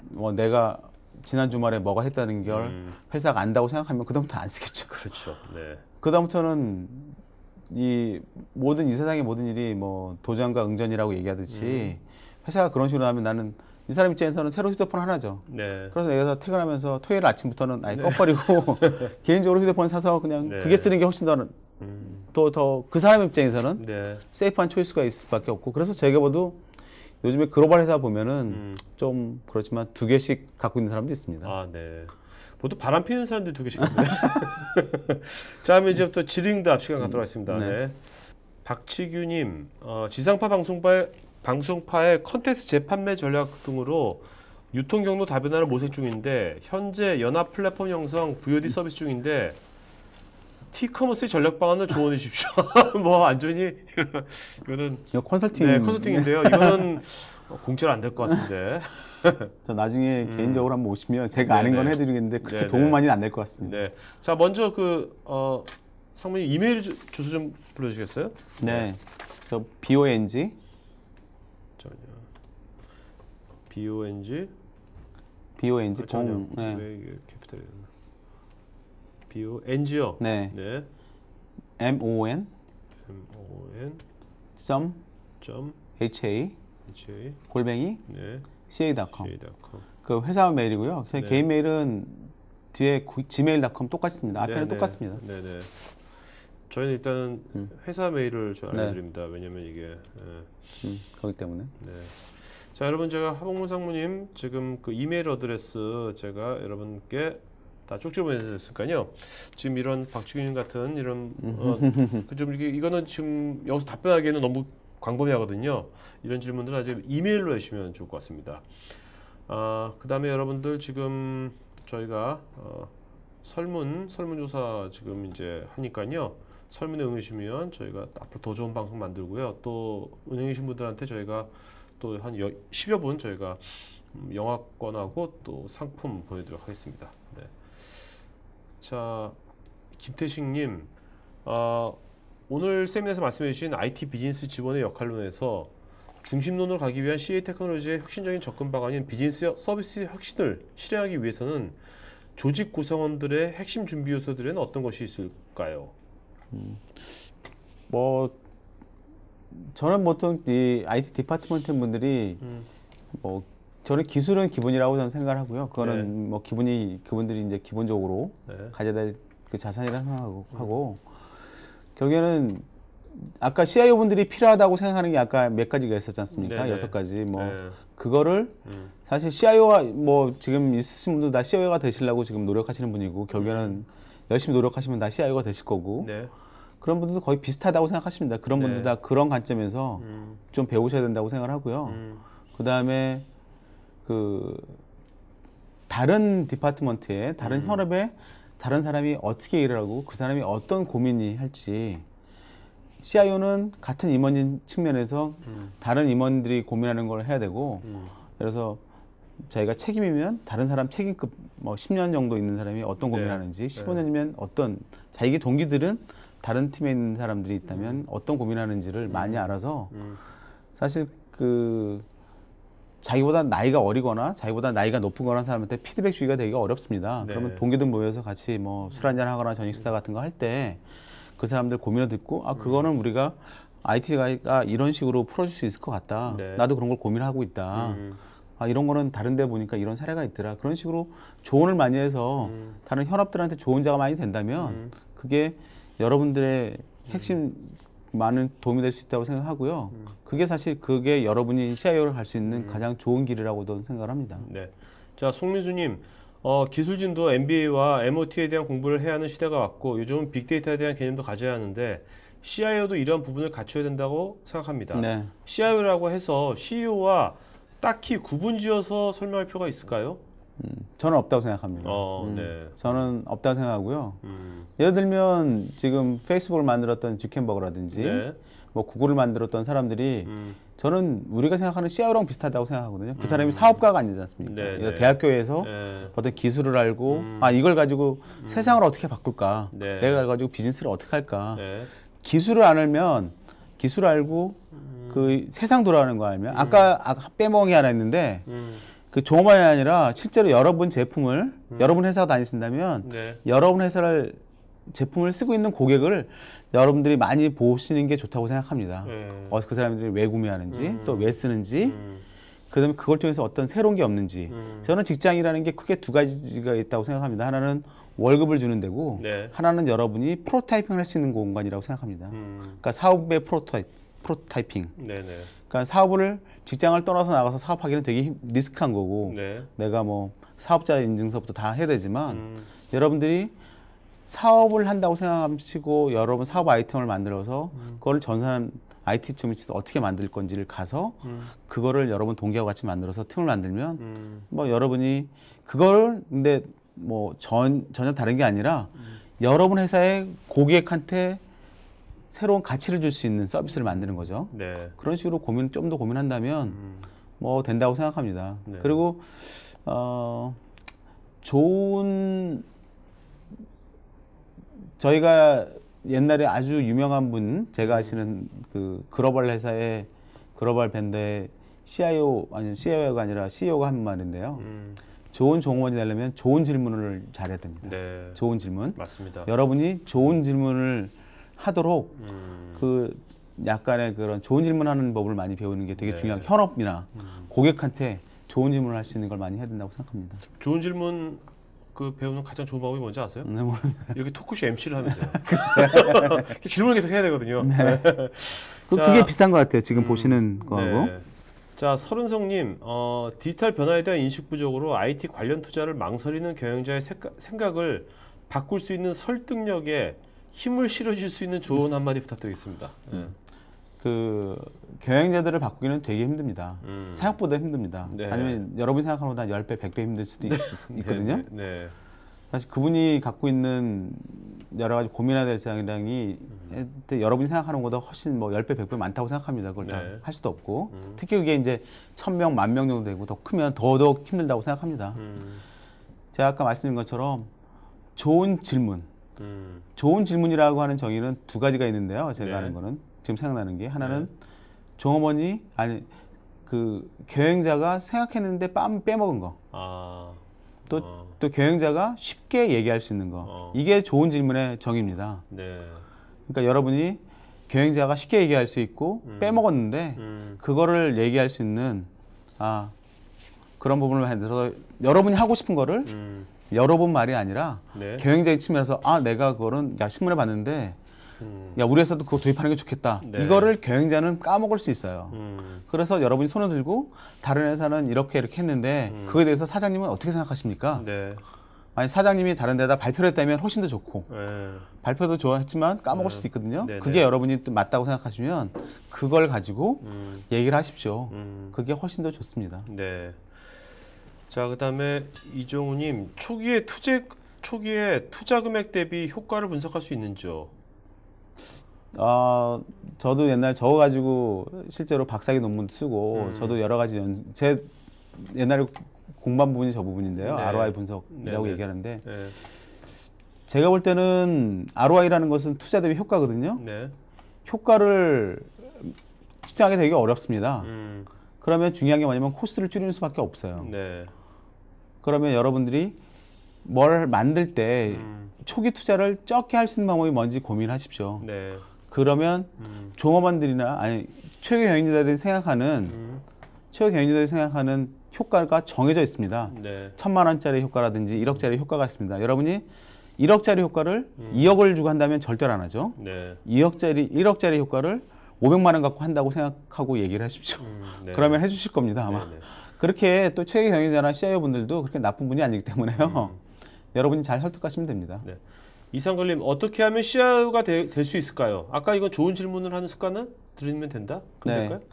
뭐 내가 지난 주말에 뭐가 했다는 걸 회사가 안다고 생각하면 그다음부터 안 쓰겠죠. 그렇죠. 네. 그다음부터는 이 세상의 모든 일이 뭐 도전과 응전이라고 얘기하듯이 회사가 그런 식으로 하면 나는 이 사람 입장에서는 새로운 휴대폰 하나죠. 네. 그래서 내가 퇴근하면서 토요일 아침부터는 아예 꺼버리고 개인적으로 휴대폰 사서 그냥 네. 그게 쓰는 게 훨씬 더 그 사람 입장에서는 네. 세이프한 초이스가 있을 수밖에 없고 그래서 저희가 봐도 요즘에 글로벌 회사 보면은 좀 그렇지만 2개씩 갖고 있는 사람도 있습니다. 아, 네. 보통 바람 피는 사람들이 2개씩 있는데. 자, 그럼 이제부터 지링답 시간 갖도록 하겠습니다. 네. 네. 박치규님, 지상파 방송파의 컨텐츠 재판매 전략 등으로 유통 경로 다변화를 모색 중인데 현재 연합 플랫폼 형성 VOD 서비스 중인데 티커머스의 전략 방안을 조언해 주십시오. 뭐 안 좋니? 이거는 이거 컨설팅. 네, 컨설팅인데요. 이거는 공짜로 안 될 것 같은데. 저 나중에 개인적으로 한번 오시면 제가 아는 건 네네. 해드리겠는데 그렇게 네네. 도움 많이는 안 될 것 같습니다. 네. 자, 먼저 상무님 이메일 주소 좀 불러주시겠어요? 네. 저 BONG 잠깐만요. BONG BONG 잠깐만요. 네. 왜 이게 캐피탈이었나? BONG요. 네. 네. MON MON 점 점 HA HA 골뱅이 네. CA.com CA.com. 그 회사 메일이고요. 제 네. 개인 메일은 뒤에 gmail.com 똑같습니다. 앞에는 네네. 똑같습니다. 네네. 저희는 일단 회사 메일을 좀 네. 알려드립니다. 왜냐면 이게 거기 때문에. 네. 자, 여러분 제가 하복문 상무님 지금 그 이메일 어드레스 제가 여러분께 다 쪽지로 보내드렸으니까요. 지금 이런 박치균님 같은 이런 그좀 이거는 지금 여기서 답변하기에는 너무 광범위하거든요. 이런 질문들 아주 이메일로 해주시면 좋을 것 같습니다. 그다음에 여러분들 지금 저희가 설문조사 지금 이제 하니까요. 설문에 응해주시면 저희가 앞으로 더 좋은 방송 만들고요. 또 응해주신 분들한테 저희가 또 한 10여 분 저희가 영화권하고 또 상품 보내드리도록 하겠습니다. 네. 자, 김태식님, 오늘 세미나에서 말씀해주신 IT 비즈니스 직원의 역할론에서 중심론으로 가기 위한 CA 테크놀로지의 혁신적인 접근 방안인 비즈니스 서비스 혁신을 실행하기 위해서는 조직 구성원들의 핵심 준비 요소들에는 어떤 것이 있을까요? 뭐 저는 보통 이 IT 디파트먼트 분들이 뭐 저는 기술은 기본이라고 저는 생각을 하고요. 그거는 뭐 그분들이 이제 기본적으로 가져야 될 그 자산이라고 생각하고 결국에는 아까 CIO 분들이 필요하다고 생각하는 게 아까 몇 가지가 있었지 않습니까? 네네. 6가지 뭐 그거를 사실 CIO가 뭐 지금 있으신 분들 다 CIO가 되시려고 지금 노력하시는 분이고 결국에는 열심히 노력하시면 다 CIO가 되실 거고 그런 분들도 거의 비슷하다고 생각하십니다. 그런 분들 다 그런 관점에서 좀 배우셔야 된다고 생각을 하고요. 그 다음에 그 다른 디파트먼트에 다른 현업에 다른 사람이 어떻게 일을 하고 그 사람이 어떤 고민이 할지 CIO는 같은 임원진 측면에서 다른 임원들이 고민하는 걸 해야 되고 그래서 자기가 책임이면 다른 사람 책임급 뭐 10년 정도 있는 사람이 어떤 고민하는지 15년이면 어떤 자기 동기들은 다른 팀에 있는 사람들이 있다면 어떤 고민하는지를 많이 알아서 사실 그 자기보다 나이가 어리거나 자기보다 나이가 높은 거나 사람한테 피드백 주기가 되게 어렵습니다. 네. 그러면 동기들 모여서 같이 뭐 술 한잔 하거나 저녁 식사 같은 거 할 때 그 사람들 고민을 듣고 아 그거는 우리가 IT가 이런 식으로 풀어줄 수 있을 것 같다. 네. 나도 그런 걸 고민하고 있다. 아 이런 거는 다른 데 보니까 이런 사례가 있더라. 그런 식으로 조언을 많이 해서 다른 현업들한테 좋은 자가 많이 된다면 그게 여러분들의 핵심 많은 도움이 될 수 있다고 생각하고요. 그게 사실 그게 여러분이 CIO를 할 수 있는 가장 좋은 길이라고도 생각을 합니다. 네. 자, 송민수님, 기술진도 MBA와 MOT에 대한 공부를 해야 하는 시대가 왔고 요즘은 빅데이터에 대한 개념도 가져야 하는데 CIO도 이런 부분을 갖춰야 된다고 생각합니다. 네. CIO라고 해서 CEO와 딱히 구분지어서 설명할 필요가 있을까요? 저는 없다고 생각합니다. 네. 저는 없다고 생각하고요. 음, 예를 들면 지금 페이스북을 만들었던 주켄버그라든지 네. 뭐 구글을 만들었던 사람들이 음, 저는 우리가 생각하는 CIO랑 비슷하다고 생각하거든요. 그 사람이 사업가가 아니지 않습니까? 네, 그래서 네. 대학교에서 네. 어떤 기술을 알고 아 이걸 가지고 세상을 어떻게 바꿀까? 네. 내가 가지고 비즈니스를 어떻게 할까? 네. 기술을 안 알면 기술을 알고 그 세상 돌아가는 거 알면 아까 빼먹은 게 하나 있는데 그 종업원이 아니라 실제로 여러분 제품을 여러분 회사가 다니신다면 네. 여러분 회사를 제품을 쓰고 있는 고객을 여러분들이 많이 보시는 게 좋다고 생각합니다. 그 사람들이 왜 구매하는지 또 왜 쓰는지 그다음에 그걸 통해서 어떤 새로운 게 없는지 저는 직장이라는 게 크게 두 가지가 있다고 생각합니다. 하나는 월급을 주는 데고 네. 하나는 여러분이 프로타이핑을 할 수 있는 공간이라고 생각합니다. 그러니까 사업의 프로타이핑. 네네. 그러니까 사업을 직장을 떠나서 나가서 사업하기는 되게 리스크한 거고 네. 내가 뭐 사업자 인증서부터 다 해야 되지만 여러분들이 사업을 한다고 생각하시고 여러분 사업 아이템을 만들어서 그걸 전산 IT 팀에서 어떻게 만들 건지를 가서 그거를 여러분 동기하고 같이 만들어서 팀을 만들면 뭐 여러분이 그걸 근데 뭐 전혀 다른 게 아니라 여러분 회사의 고객한테 새로운 가치를 줄 수 있는 서비스를 만드는 거죠. 네. 그런 식으로 좀 더 고민한다면 뭐 된다고 생각합니다. 네. 그리고 좋은 저희가 옛날에 아주 유명한 분 제가 아시는 그 글로벌 회사의 글로벌 밴드의 CIO 아니 CIO가 아니라 CEO가 한 말인데요. 좋은 종업원이 되려면 좋은 질문을 잘해야 됩니다. 네. 좋은 질문. 맞습니다. 여러분이 좋은 질문을 하도록 그 약간의 그런 좋은 질문하는 법을 많이 배우는 게 되게 네. 중요한 현업이나 고객한테 좋은 질문을 할 수 있는 걸 많이 해야 된다고 생각합니다. 좋은 질문 그 배우는 가장 좋은 방법이 뭔지 아세요? 네, 뭐, 이렇게 토크쇼 MC를 하면 돼요. 질문을 계속 해야 되거든요. 네. 자, 그게 비슷한 것 같아요. 지금 보시는 거하고. 네. 자, 서른성님, 디지털 변화에 대한 인식 부족으로 IT 관련 투자를 망설이는 경영자의 생각을 바꿀 수 있는 설득력에 힘을 실어줄 수 있는 조언 한마디 부탁드리겠습니다. 네. 그 경영자들을 바꾸기는 되게 힘듭니다. 생각보다 힘듭니다. 네. 아니면 여러분이 생각하는 것보다 10배, 100배 힘들 수도 있거든요. 네, 네. 사실 그분이 갖고 있는 여러 가지 고민해야 될 사항이 여러분이 생각하는 것보다 훨씬 뭐 10배, 100배 많다고 생각합니다. 그걸 다 네. 할 수도 없고. 특히 그게 이제 1000명, 10,000명 정도 되고 더 크면 더더욱 힘들다고 생각합니다. 제가 아까 말씀드린 것처럼 좋은 질문. 좋은 질문이라고 하는 정의는 두 가지가 있는데요. 제가 네. 하는 거는 지금 생각나는 게 하나는 종업원이 아니 그 경영자가 생각했는데 빼먹은 거. 또 경영자가 쉽게 얘기할 수 있는 거. 이게 좋은 질문의 정의입니다. 네. 그러니까 여러분이 경영자가 쉽게 얘기할 수 있고 빼먹었는데 그거를 얘기할 수 있는 그런 부분을 만들어서 여러분이 하고 싶은 거를 여러분 말이 아니라 네. 경영자의 측면에서 내가 그거는 신문에 봤는데 야 우리 회사도 그거 도입하는 게 좋겠다. 네. 이거를 경영자는 까먹을 수 있어요. 그래서 여러분이 손을 들고 다른 회사는 이렇게 했는데 그거에 대해서 사장님은 어떻게 생각하십니까? 네. 아니 사장님이 다른 데다 발표를 했다면 훨씬 더 좋고 네. 발표도 좋았지만 까먹을 수도 있거든요. 네네. 그게 여러분이 또 맞다고 생각하시면 그걸 가지고 얘기를 하십시오. 그게 훨씬 더 좋습니다. 네. 자, 그다음에 이종우님, 초기에 투자 금액 대비 효과를 분석할 수 있는지요? 저도 옛날 저거 가지고 실제로 박사학위 논문도 쓰고 저도 여러 가지 제 옛날에 공부한 부분이 저 부분인데요. 네. ROI 분석이라고 네네. 얘기하는데 네. 제가 볼 때는 ROI라는 것은 투자 대비 효과거든요. 네. 효과를 측정하기 되게 어렵습니다. 그러면 중요한 게 뭐냐면 코스트를 줄이는 수밖에 없어요. 네. 그러면 여러분들이 뭘 만들 때 초기 투자를 적게 할 수 있는 방법이 뭔지 고민하십시오. 네. 그러면 종업원들이나 아니 최고 경영자들이 생각하는 효과가 정해져 있습니다. 네. 1,000만 원짜리 효과라든지 1억짜리 효과가 있습니다. 여러분이 1억짜리 효과를 2억을 주고 한다면 절대로 안 하죠. 네. 1억짜리 효과를 500만 원 갖고 한다고 생각하고 얘기를 하십시오. 네. 그러면 해주실 겁니다, 아마. 네, 네. 그렇게 또 최고 경영자나 CIO 분들도 그렇게 나쁜 분이 아니기 때문에요. 여러분이 잘 설득하시면 됩니다. 네. 이상걸님, 어떻게 하면 CIO가 될 수 있을까요? 아까 이건 좋은 질문을 하는 습관을 들이면 된다? 그럼 네. 될까요?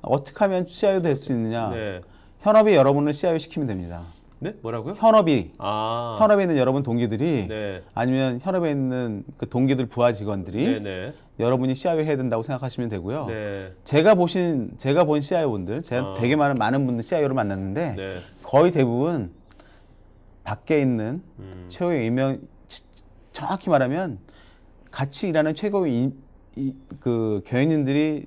어떻게 하면 CIO 될 수 있느냐? 네. 현업이 여러분을 CIO 시키면 됩니다. 네? 뭐라고요? 현업에 아. 있는 여러분 동기들이 네. 아니면 현업에 있는 그 동기들 부하 직원들이 네네. 여러분이 CIO 해야 된다고 생각하시면 되고요. 네. 제가 본 CIO 분들, 제가 아. 되게 많은 분들 CIO를 만났는데 네. 거의 대부분 밖에 있는 최고의 정확히 말하면 같이 일하는 최고의 그 경영진들이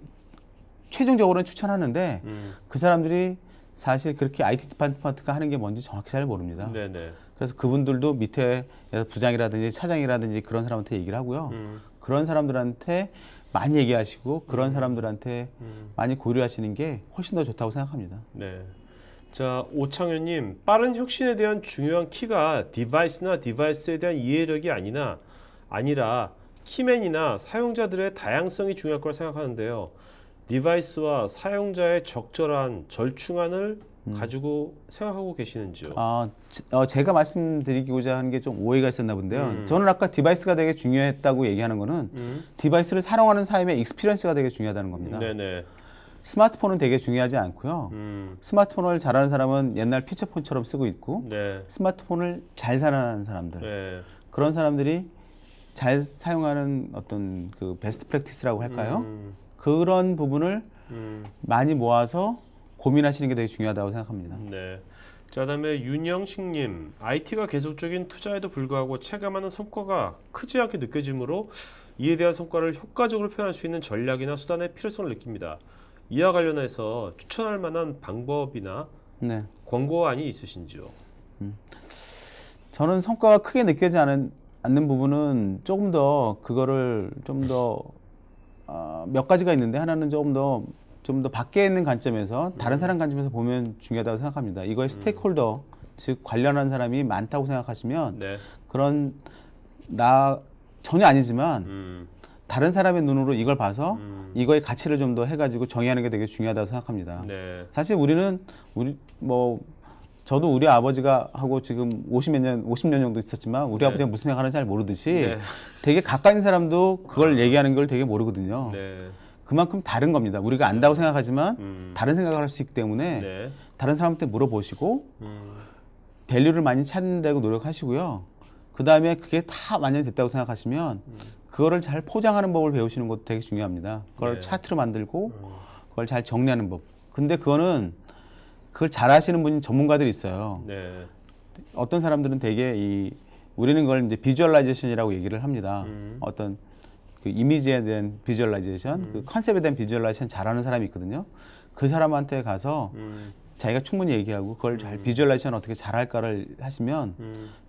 최종적으로는 추천하는데 그 사람들이 사실 그렇게 IT 디파트먼트가 하는 게 뭔지 정확히 잘 모릅니다. 네네. 그래서 그분들도 밑에 부장이라든지 차장이라든지 그런 사람한테 얘기를 하고요. 그런 사람들한테 많이 얘기하시고 그런 사람들한테 많이 고려하시는 게 훨씬 더 좋다고 생각합니다. 네. 자, 오창현님, 빠른 혁신에 대한 중요한 키가 디바이스나 디바이스에 대한 이해력이 아니라 키맨이나 사용자들의 다양성이 중요할 거라 생각하는데요. 디바이스와 사용자의 적절한 절충안을 가지고 생각하고 계시는지요? 제가 말씀드리고자 하는 게 좀 오해가 있었나 본데요. 저는 아까 디바이스가 되게 중요했다고 얘기하는 거는 디바이스를 사용하는 사람의 익스피리언스가 되게 중요하다는 겁니다. 네네. 스마트폰은 되게 중요하지 않고요. 스마트폰을 잘하는 사람은 옛날 피처폰처럼 쓰고 있고 네. 스마트폰을 잘 사용하는 사람들 네. 그런 사람들이 잘 사용하는 어떤 그 베스트 프랙티스라고 할까요? 그런 부분을 많이 모아서 고민하시는 게 되게 중요하다고 생각합니다. 네. 자, 그다음에 윤영식님, IT가 계속적인 투자에도 불구하고 체감하는 성과가 크지 않게 느껴지므로 이에 대한 성과를 효과적으로 표현할 수 있는 전략이나 수단의 필요성을 느낍니다. 이와 관련해서 추천할 만한 방법이나 네. 권고안이 있으신지요? 저는 성과가 크게 느껴지지 않는 부분은 조금 더 그거를 좀 더 몇 가지가 있는데 하나는 좀 더 밖에 있는 관점에서 다른 사람 관점에서 보면 중요하다고 생각합니다. 이거의 스테이크홀더 즉 관련한 사람이 많다고 생각하시면 네. 그런 전혀 아니지만 다른 사람의 눈으로 이걸 봐서 이거의 가치를 좀 더 해가지고 정의하는 게 되게 중요하다고 생각합니다. 네. 사실 저도 우리 아버지가 하고 지금 50년 정도 있었지만 우리 네. 아버지가 무슨 생각하는지 잘 모르듯이 네. 되게 가까이 있는 사람도 그걸 얘기하는 걸 되게 모르거든요. 네. 그만큼 다른 겁니다. 우리가 안다고 생각하지만 다른 생각을 할 수 있기 때문에 네. 다른 사람한테 물어보시고 밸류를 많이 찾는다고 노력하시고요. 그 다음에 그게 다 완전히 됐다고 생각하시면 그거를 잘 포장하는 법을 배우시는 것도 되게 중요합니다. 그걸 네. 차트로 만들고 그걸 잘 정리하는 법. 근데 그걸 잘 하시는 분이 전문가들이 있어요. 네. 어떤 사람들은 되게 우리는 그걸 이제 비주얼라이제이션이라고 얘기를 합니다. 어떤 그 이미지에 대한 비주얼라이제이션, 그 컨셉에 대한 비주얼라이제이션 잘하는 사람이 있거든요. 그 사람한테 가서 자기가 충분히 얘기하고 그걸 잘 비주얼라이제이션 어떻게 잘할까를 하시면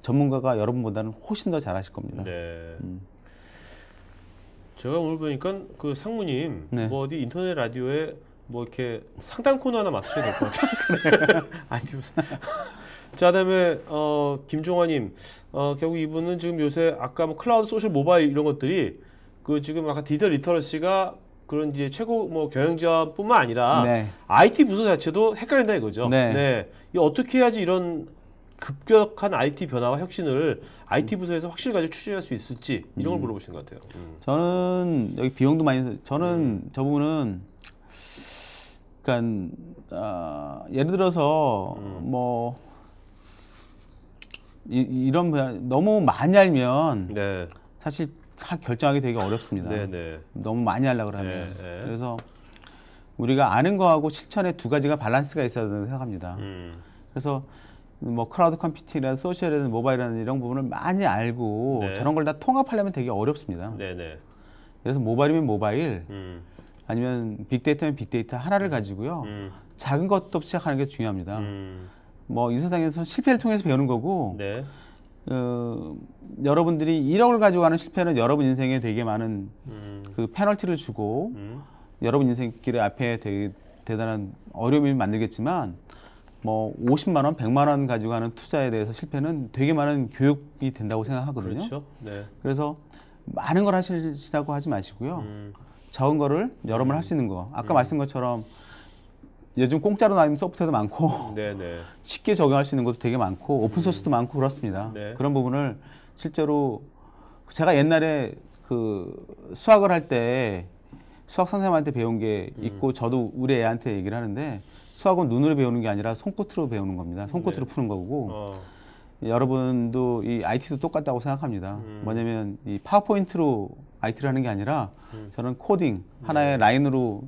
전문가가 여러분보다는 훨씬 더 잘하실 겁니다. 네. 제가 오늘 보니까 그 상무님 네. 뭐 어디 인터넷 라디오에 뭐 이렇게 상담 코너 하나 맡으셔야 될 것 같아요. 아니 무슨 자, 그다음에 김종환님, 결국 이분은 지금 요새 아까 뭐 클라우드, 소셜, 모바일 이런 것들이 그 지금 아까 디지털 리터러시가 그런 이제 최고 뭐 경영자뿐만 아니라 네. IT 부서 자체도 헷갈린다 이거죠. 네. 이 어떻게 해야지 이런 급격한 IT 변화와 혁신을 IT 부서에서 확실히 가지고 추진할 수 있을지 이런 걸 물어보시는 것 같아요. 저는 여기 비용도 많이 저는 저 부분은 그러니까 예를 들어서 뭐 이런 너무 많이 알면 네. 사실 결정하기 되게 어렵습니다. 네. 너무 많이 하려고 하면. 네. 그래서 우리가 아는 거하고 실천의 두 가지가 밸런스가 있어야 된다고 생각합니다. 그래서 뭐 클라우드 컴퓨팅이나 소셜이나 모바일이나 이런 부분을 많이 알고 네. 저런 걸 다 통합하려면 되게 어렵습니다. 네네. 그래서 모바일이면 모바일, 아니면 빅데이터면 빅데이터 하나를 가지고요. 작은 것부터 시작하는 게 중요합니다. 음. 뭐 이 세상에서 실패를 통해서 배우는 거고 네. 여러분들이 1억을 가지고 가는 실패는 여러분 인생에 되게 많은 그 페널티를 주고 여러분 인생길 앞에 되게 대단한 어려움을 만들겠지만 뭐 50만 원, 100만 원 가지고 하는 투자에 대해서 실패는 되게 많은 교육이 된다고 생각하거든요. 그렇죠. 네. 그래서 많은 걸 하시라고 하지 마시고요. 적은 거를 여러 번 할 수 있는 거. 아까 말씀한 것처럼 요즘 공짜로 나오는 소프트웨어도 많고 네네. 쉽게 적용할 수 있는 것도 되게 많고 오픈소스도 많고 그렇습니다. 네. 그런 부분을 실제로 제가 옛날에 그 수학을 할 때 수학 선생님한테 배운 게 있고 저도 우리 애한테 얘기를 하는데 수학은 눈으로 배우는 게 아니라 손끝으로 배우는 겁니다. 손끝으로 푸는 거고 여러분도 이 IT도 똑같다고 생각합니다. 뭐냐면 이 파워포인트로 IT를 하는 게 아니라 저는 코딩 하나의 라인으로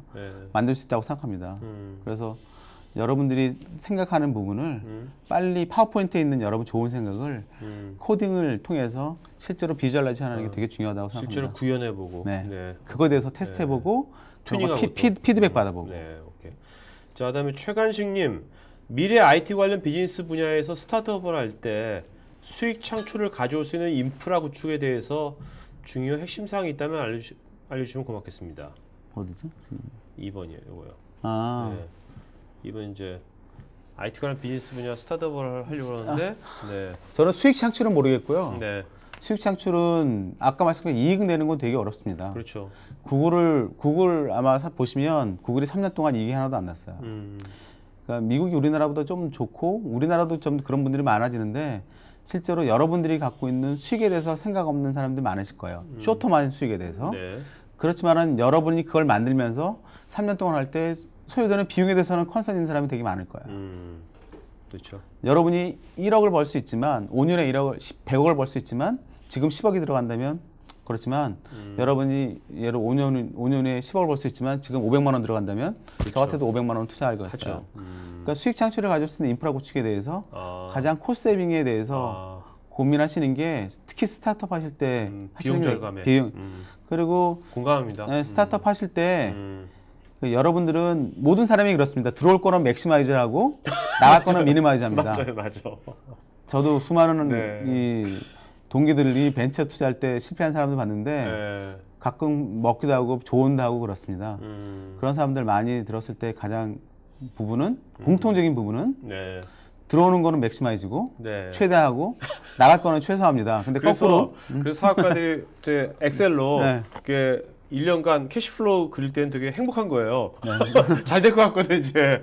만들 수 있다고 생각합니다. 그래서 여러분들이 생각하는 부분을 빨리 파워포인트에 있는 여러분 좋은 생각을 코딩을 통해서 실제로 비주얼라이즈 하는 게 되게 중요하다고 생각합니다. 실제로 구현해보고. 네. 네. 그거에 대해서 테스트해보고 튜닝하고 피드백 받아보고. 네, 오케이. 자, 그다음에 최간식님, 미래 IT 관련 비즈니스 분야에서 스타트업을 할 때 수익 창출을 가져올 수 있는 인프라 구축에 대해서 중요 핵심 사항이 있다면 알려주시면 고맙겠습니다. 어디죠? 2번이에요, 이거요. 아, 네. 2번 이제 IT 관련 비즈니스 분야 스타트업을 하려고 하는데, 네, 저는 수익 창출은 모르겠고요. 네, 수익 창출은 아까 말씀드린 이익 내는 건 되게 어렵습니다. 그렇죠. 구글 아마 보시면 구글이 3년 동안 이익이 하나도 안 났어요. 그러니까 미국이 우리나라보다 좀 좋고 우리나라도 좀 그런 분들이 많아지는데 실제로 여러분들이 갖고 있는 수익에 대해서 생각 없는 사람들 많으실 거예요. 쇼트만 수익에 대해서. 네, 그렇지만은 여러분이 그걸 만들면서 3년 동안 할 때 소요되는 비용에 대해서는 컨선 있는 사람이 되게 많을 거예요. 그렇죠. 여러분이 1억을 벌 수 있지만 5년에 100억을 벌 수 있지만 지금 10억이 들어간다면 그렇지만 여러분이 예를 5년에 10억을 벌 수 있지만 지금 500만 원 들어간다면 저 같아도 500만 원 투자할 거였어요. 그러니까 수익 창출을 가질 수 있는 인프라 구축에 대해서 가장 코스트 세이빙에 대해서 고민하시는 게 특히 스타트업 하실 때 비용 절감에 그리고 공감합니다. 네, 스타트업 하실 때 여러분들은 모든 사람이 그렇습니다. 들어올 거는 맥시마이즈하고 나갈 거는 미니마이즈합니다. 맞아요, 맞아. 저도 수많은 네. 이 동기들이 벤처 투자할 때 실패한 사람들 봤는데 네. 가끔 먹기도 하고 조언도 하고 그렇습니다. 그런 사람들 많이 들었을 때 가장 부분은 공통적인 부분은 네. 들어오는 거는 맥시마이즈고 네. 최대하고 나갈 거는 최소화입니다. 근데 거꾸로 그래서 사업가들이 이제 엑셀로 네. 이렇게 1년간 캐시플로우 그릴 때는 되게 행복한 거예요. 네. 잘 될 것 같거든 이제.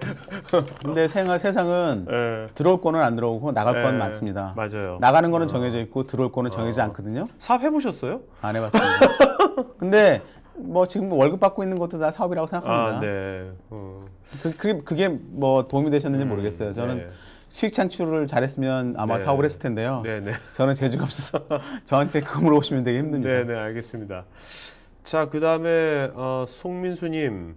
근데 세상은 네. 들어올 거는 안 들어오고 나갈 네. 거는 많습니다. 맞아요. 나가는 거는 정해져 있고 들어올 거는 정해지지 않거든요. 사업 해보셨어요? 안 해봤습니다. 근데 뭐 지금 월급 받고 있는 것도 다 사업이라고 생각합니다. 아, 네. 그게 뭐 도움이 되셨는지 모르겠어요. 저는 네. 수익 창출을 잘했으면 아마 네. 사업을 했을 텐데요. 네, 네. 저는 재주가 없어서 저한테 그거 물어보시면 되게 힘듭니다. 네, 네, 알겠습니다. 자, 그 다음에 송민수님,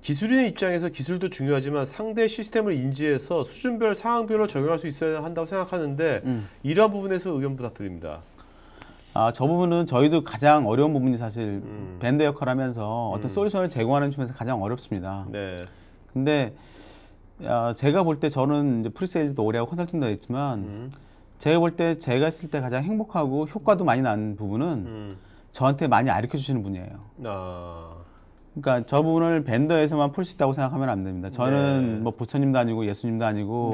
기술인의 입장에서 기술도 중요하지만 상대 시스템을 인지해서 수준별 상황별로 적용할 수 있어야 한다고 생각하는데 이러한 부분에서 의견 부탁드립니다. 저 부분은 저희도 가장 어려운 부분이 사실 밴드 역할을 하면서 어떤 솔루션을 제공하는 점에서 가장 어렵습니다. 네. 근데 제가 볼 때 저는 이제 프리세일즈도 오래 하고 컨설팅도 했지만 제가 볼 때 제가 했을 때 가장 행복하고 효과도 많이 나는 부분은 저한테 많이 가르쳐 주시는 분이에요. 그러니까 저 부분을 밴더에서만 풀 수 있다고 생각하면 안 됩니다. 저는 네. 뭐 부처님도 아니고 예수님도 아니고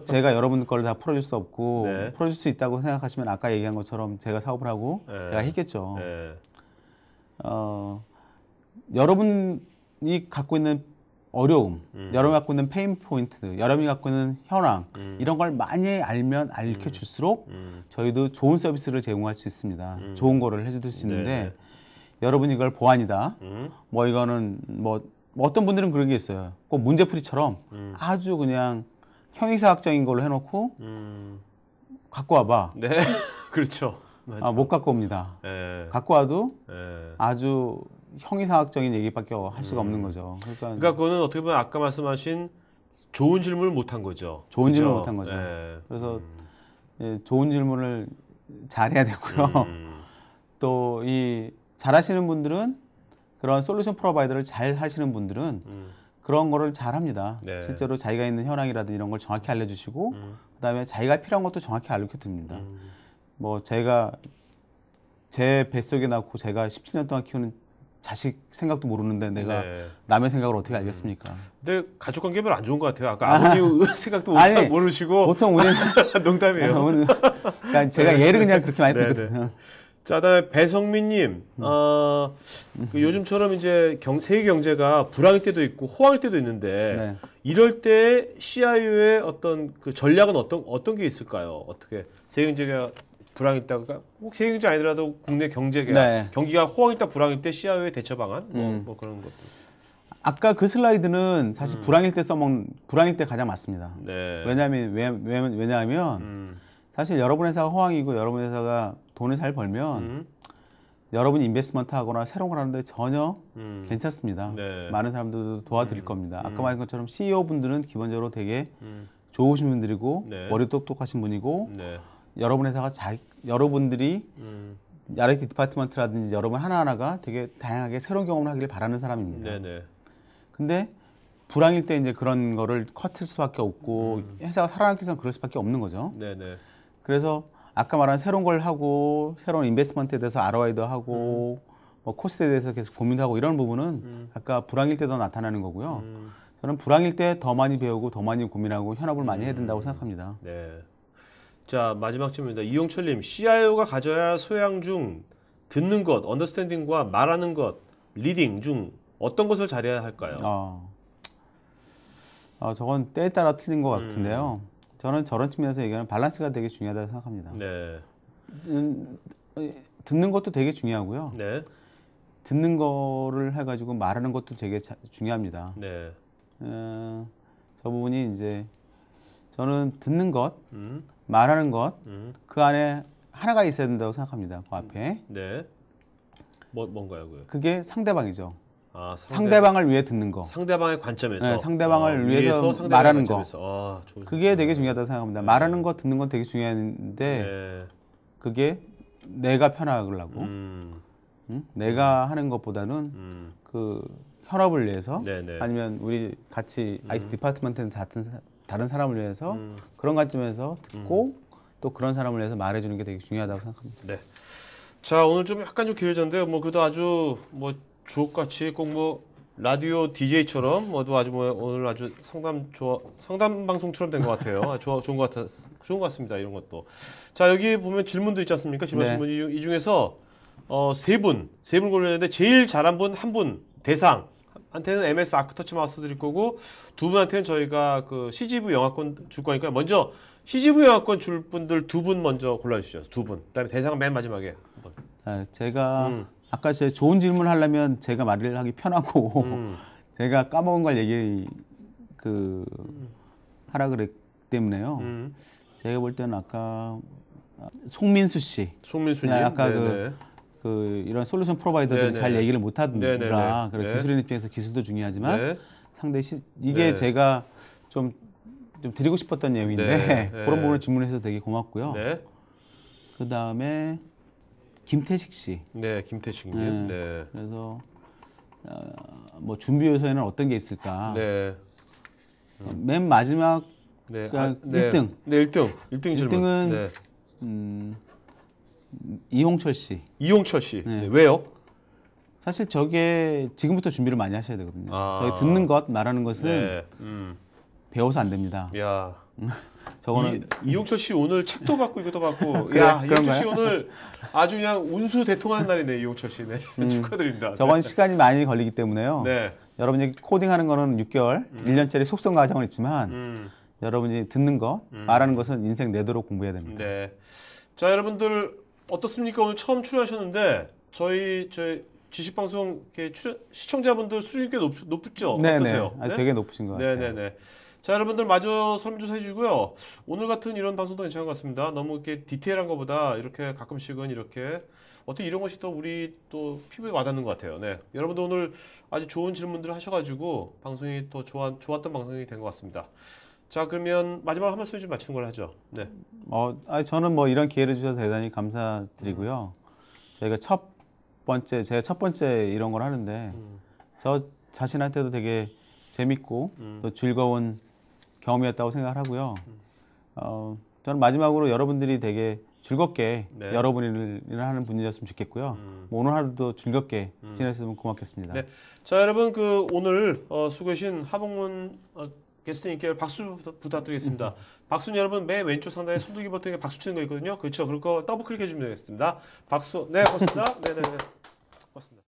제가 여러분들 거를 다 풀어줄 수 없고 네. 풀어줄 수 있다고 생각하시면 아까 얘기한 것처럼 제가 사업을 하고 네. 제가 했겠죠. 네. 여러분이 갖고 있는 어려움, 여러분이 갖고 있는 페인 포인트, 여러분이 갖고 있는 현황 이런 걸 많이 알면 알려줄수록 저희도 좋은 서비스를 제공할 수 있습니다. 좋은 거를 해줄 수 있는데 네. 여러분이 이걸 보안이다. 뭐 이거는 뭐 어떤 분들은 그런 게 있어요. 꼭 문제풀이처럼 아주 그냥 형이사학적인 걸로 해놓고 갖고 와봐. 네. 그렇죠. 맞아. 못 갖고 옵니다. 네. 갖고 와도 네. 아주 형이사학적인 얘기밖에 할 수가 없는 거죠. 그러니까 그거는 어떻게 보면 아까 말씀하신 좋은 질문을 못 한 거죠. 좋은 그죠? 질문을 못 한 거죠. 네. 그래서 좋은 질문을 잘 해야 되고요. 또 이 잘하시는 분들은 그런 솔루션 프로바이더를 잘 하시는 분들은 그런 거를 잘 합니다. 네. 실제로 자기가 있는 현황이라든지 이런 걸 정확히 알려주시고 그다음에 자기가 필요한 것도 정확히 알려드립니다. 듭니다. 뭐 제가 제 뱃속에 낳고 제가 17년 동안 키우는 자식 생각도 모르는데 내가 네. 남의 생각을 어떻게 알겠습니까? 근데 가족 관계 별로 안 좋은 것 같아요. 아까 아버님 생각도 아니, 모르시고 보통 우리는 농담이에요. 그러니까 제가 예를 그냥 그렇게 많이 네, 들거든요. 자, 그다음에 배성민님, 그 요즘처럼 이제 세계 경제가 불황일 때도 있고 호황일 때도 있는데 네. 이럴 때 CIO의 어떤 그 전략은 어떤 게 있을까요? 어떻게 세계 경제가 불황일 때가 꼭 세계 경제 아니더라도 국내 경제가 네. 경기가 호황일 때 불황일 때 CIO의 대처 방안 뭐 그런 것도. 아까 그 슬라이드는 사실 불황일 때 가장 맞습니다. 네. 왜냐하면 사실 여러분 회사가 호황이고 여러분 회사가 돈을 잘 벌면 여러분이 인베스트먼트 하거나 새로운 걸 하는데 전혀 괜찮습니다. 네. 많은 사람들도 도와드릴 겁니다. 아까 말한 것처럼 CEO 분들은 기본적으로 되게 좋으신 분들이고 네. 머리 똑똑하신 분이고 네. 여러분 회사가 여러분들이 R&D 디파트먼트라든지 여러분 하나하나가 되게 다양하게 새로운 경험을 하기를 바라는 사람입니다. 네네. 근데 불황일 때 이제 그런 거를 커트할 수밖에 없고 회사가 살아남기 위해서는 그럴 수밖에 없는 거죠. 네네. 그래서 아까 말한 새로운 걸 하고 새로운 인베스트먼트에 대해서 ROI도 하고 뭐 코스트에 대해서 계속 고민도 하고 이런 부분은 아까 불황일 때 더 나타나는 거고요. 저는 불황일 때 더 많이 배우고 더 많이 고민하고 현업을 많이 해야 된다고 생각합니다. 네. 자, 마지막 질문입니다. 이용철님, CIO가 가져야 할 소양 중 듣는 것, 언더스탠딩과 말하는 것, 리딩 중 어떤 것을 잘해야 할까요? 저건 때에 따라 틀린 것 같은데요. 저는 저런 측면에서 얘기하는 밸런스가 되게 중요하다고 생각합니다. 네. 듣는 것도 되게 중요하고요. 네. 듣는 거를 해가지고 말하는 것도 되게 중요합니다. 네. 저 부분이 이제 저는 듣는 것, 말하는 것, 그 안에 하나가 있어야 된다고 생각합니다. 그 앞에. 네. 뭔가요, 그게? 그게 상대방이죠. 아, 상대방을 위해 듣는 거. 상대방의 관점에서. 네, 상대방을 위해서 상대방의 말하는 관점에서. 거. 좋은 그게 되게 중요하다고 생각합니다. 말하는 거, 듣는 건 되게 중요한데 네. 그게 내가 편하려고 내가 하는 것보다는 그 현업을 위해서 네네. 아니면 우리 같이 IT 디파트먼트는 다른 사람을 위해서 그런 관점에서 듣고 또 그런 사람을 위해서 말해주는 게 되게 중요하다고 생각합니다. 네. 자, 오늘 좀 약간 좀 길어졌는데요. 뭐 그래도 아주 뭐 주옥같이 꼭 뭐 라디오 DJ처럼 뭐도 아주 뭐 오늘 아주 상담 방송처럼 된 것 같아요. 좋은 것 같습니다. 이런 것도. 자, 여기 보면 질문도 있지 않습니까? 질문 이 중에서 세 분 골랐는데 제일 잘한 분 한 분 대상한테는 MS 아크터치 마우스 드릴 거고 두 분한테는 저희가 그 CGV 영화권 줄 거니까 먼저 CGV 영화권 줄 분들 두 분 먼저 골라주시죠. 두 분. 그다음에 대상은 맨 마지막에 한번. 제가 아까 제 좋은 질문을 하려면 제가 말을 하기 편하고 제가 까먹은 걸 하라 그랬기 때문에요. 제가 볼 때는 아까 송민수 씨. 송민수님. 아까 이런 솔루션 프로바이더들이 잘 얘기를 못 하더라. 그래 기술인 입장에서 기술도 중요하지만 이게 제가 좀 드리고 싶었던 내용인데 그런 부분을 질문해서 되게 고맙고요. 그 다음에 김태식 씨. 네, 김태식님. 네. 그래서 뭐 준비 요소에는 어떤 게 있을까? 네. 맨 마지막 1등. 네, 1등 질문. 1등은 이홍철 씨. 이홍철 씨. 네. 왜요? 사실 저게 지금부터 준비를 많이 하셔야 되거든요. 저희 듣는 것, 말하는 것은 배워서 안 됩니다. 야. 저거는 이용철 씨 오늘 책도 받고 이것도 받고 야, 이용철 씨 오늘 아주 그냥 운수 대통하는 날이네. 이용철 씨. 네. 축하드립니다. 저건 시간이 많이 걸리기 때문에요. 네. 여러분이 코딩하는 거는 6개월, 1년짜리 속성 과정은 있지만 여러분이 듣는 거, 말하는 것은 인생 내도록 공부해야 됩니다. 네. 자, 여러분들 어떻습니까? 오늘 처음 출연하셨는데 저희 지식방송 시청자분들 수준이 꽤 높죠? 어떠세요? 네? 되게 높으신 것 같아요. 네네네. 자, 여러분들 마저 설문조사 해주고요. 오늘 같은 이런 방송도 괜찮은 것 같습니다. 너무 이렇게 디테일한 것보다 이렇게 가끔씩은 이렇게 어떻게 이런 것이 또 우리 또 피부에 와닿는 것 같아요. 네. 여러분들 오늘 아주 좋은 질문들을 하셔가지고 방송이 또 좋았던 방송이 된 것 같습니다. 자, 그러면 마지막 한 말씀 좀 마치는 걸 하죠. 네. 저는 뭐 이런 기회를 주셔서 대단히 감사드리고요. 저희가 첫 번째, 제가 첫 번째 이런 걸 하는데 저 자신한테도 되게 재밌고 또 즐거운 경험이었다고 생각을 하고요. 저는 마지막으로 여러분들이 되게 즐겁게 네. 여러분을 하는 분이었으면 좋겠고요. 뭐 오늘 하루도 즐겁게 지냈으면 고맙겠습니다. 네. 자, 여러분 그 오늘 수고하신 하봉문 게스트님께 박수 부탁드리겠습니다. 박수는 여러분 맨 왼쪽 상단에 손두기 버튼에 박수 치는 거 있거든요. 그렇죠. 그거 더블 클릭해 주면 되겠습니다. 박수. 네, 고맙습니다. 네, 네, 네. 고맙습니다.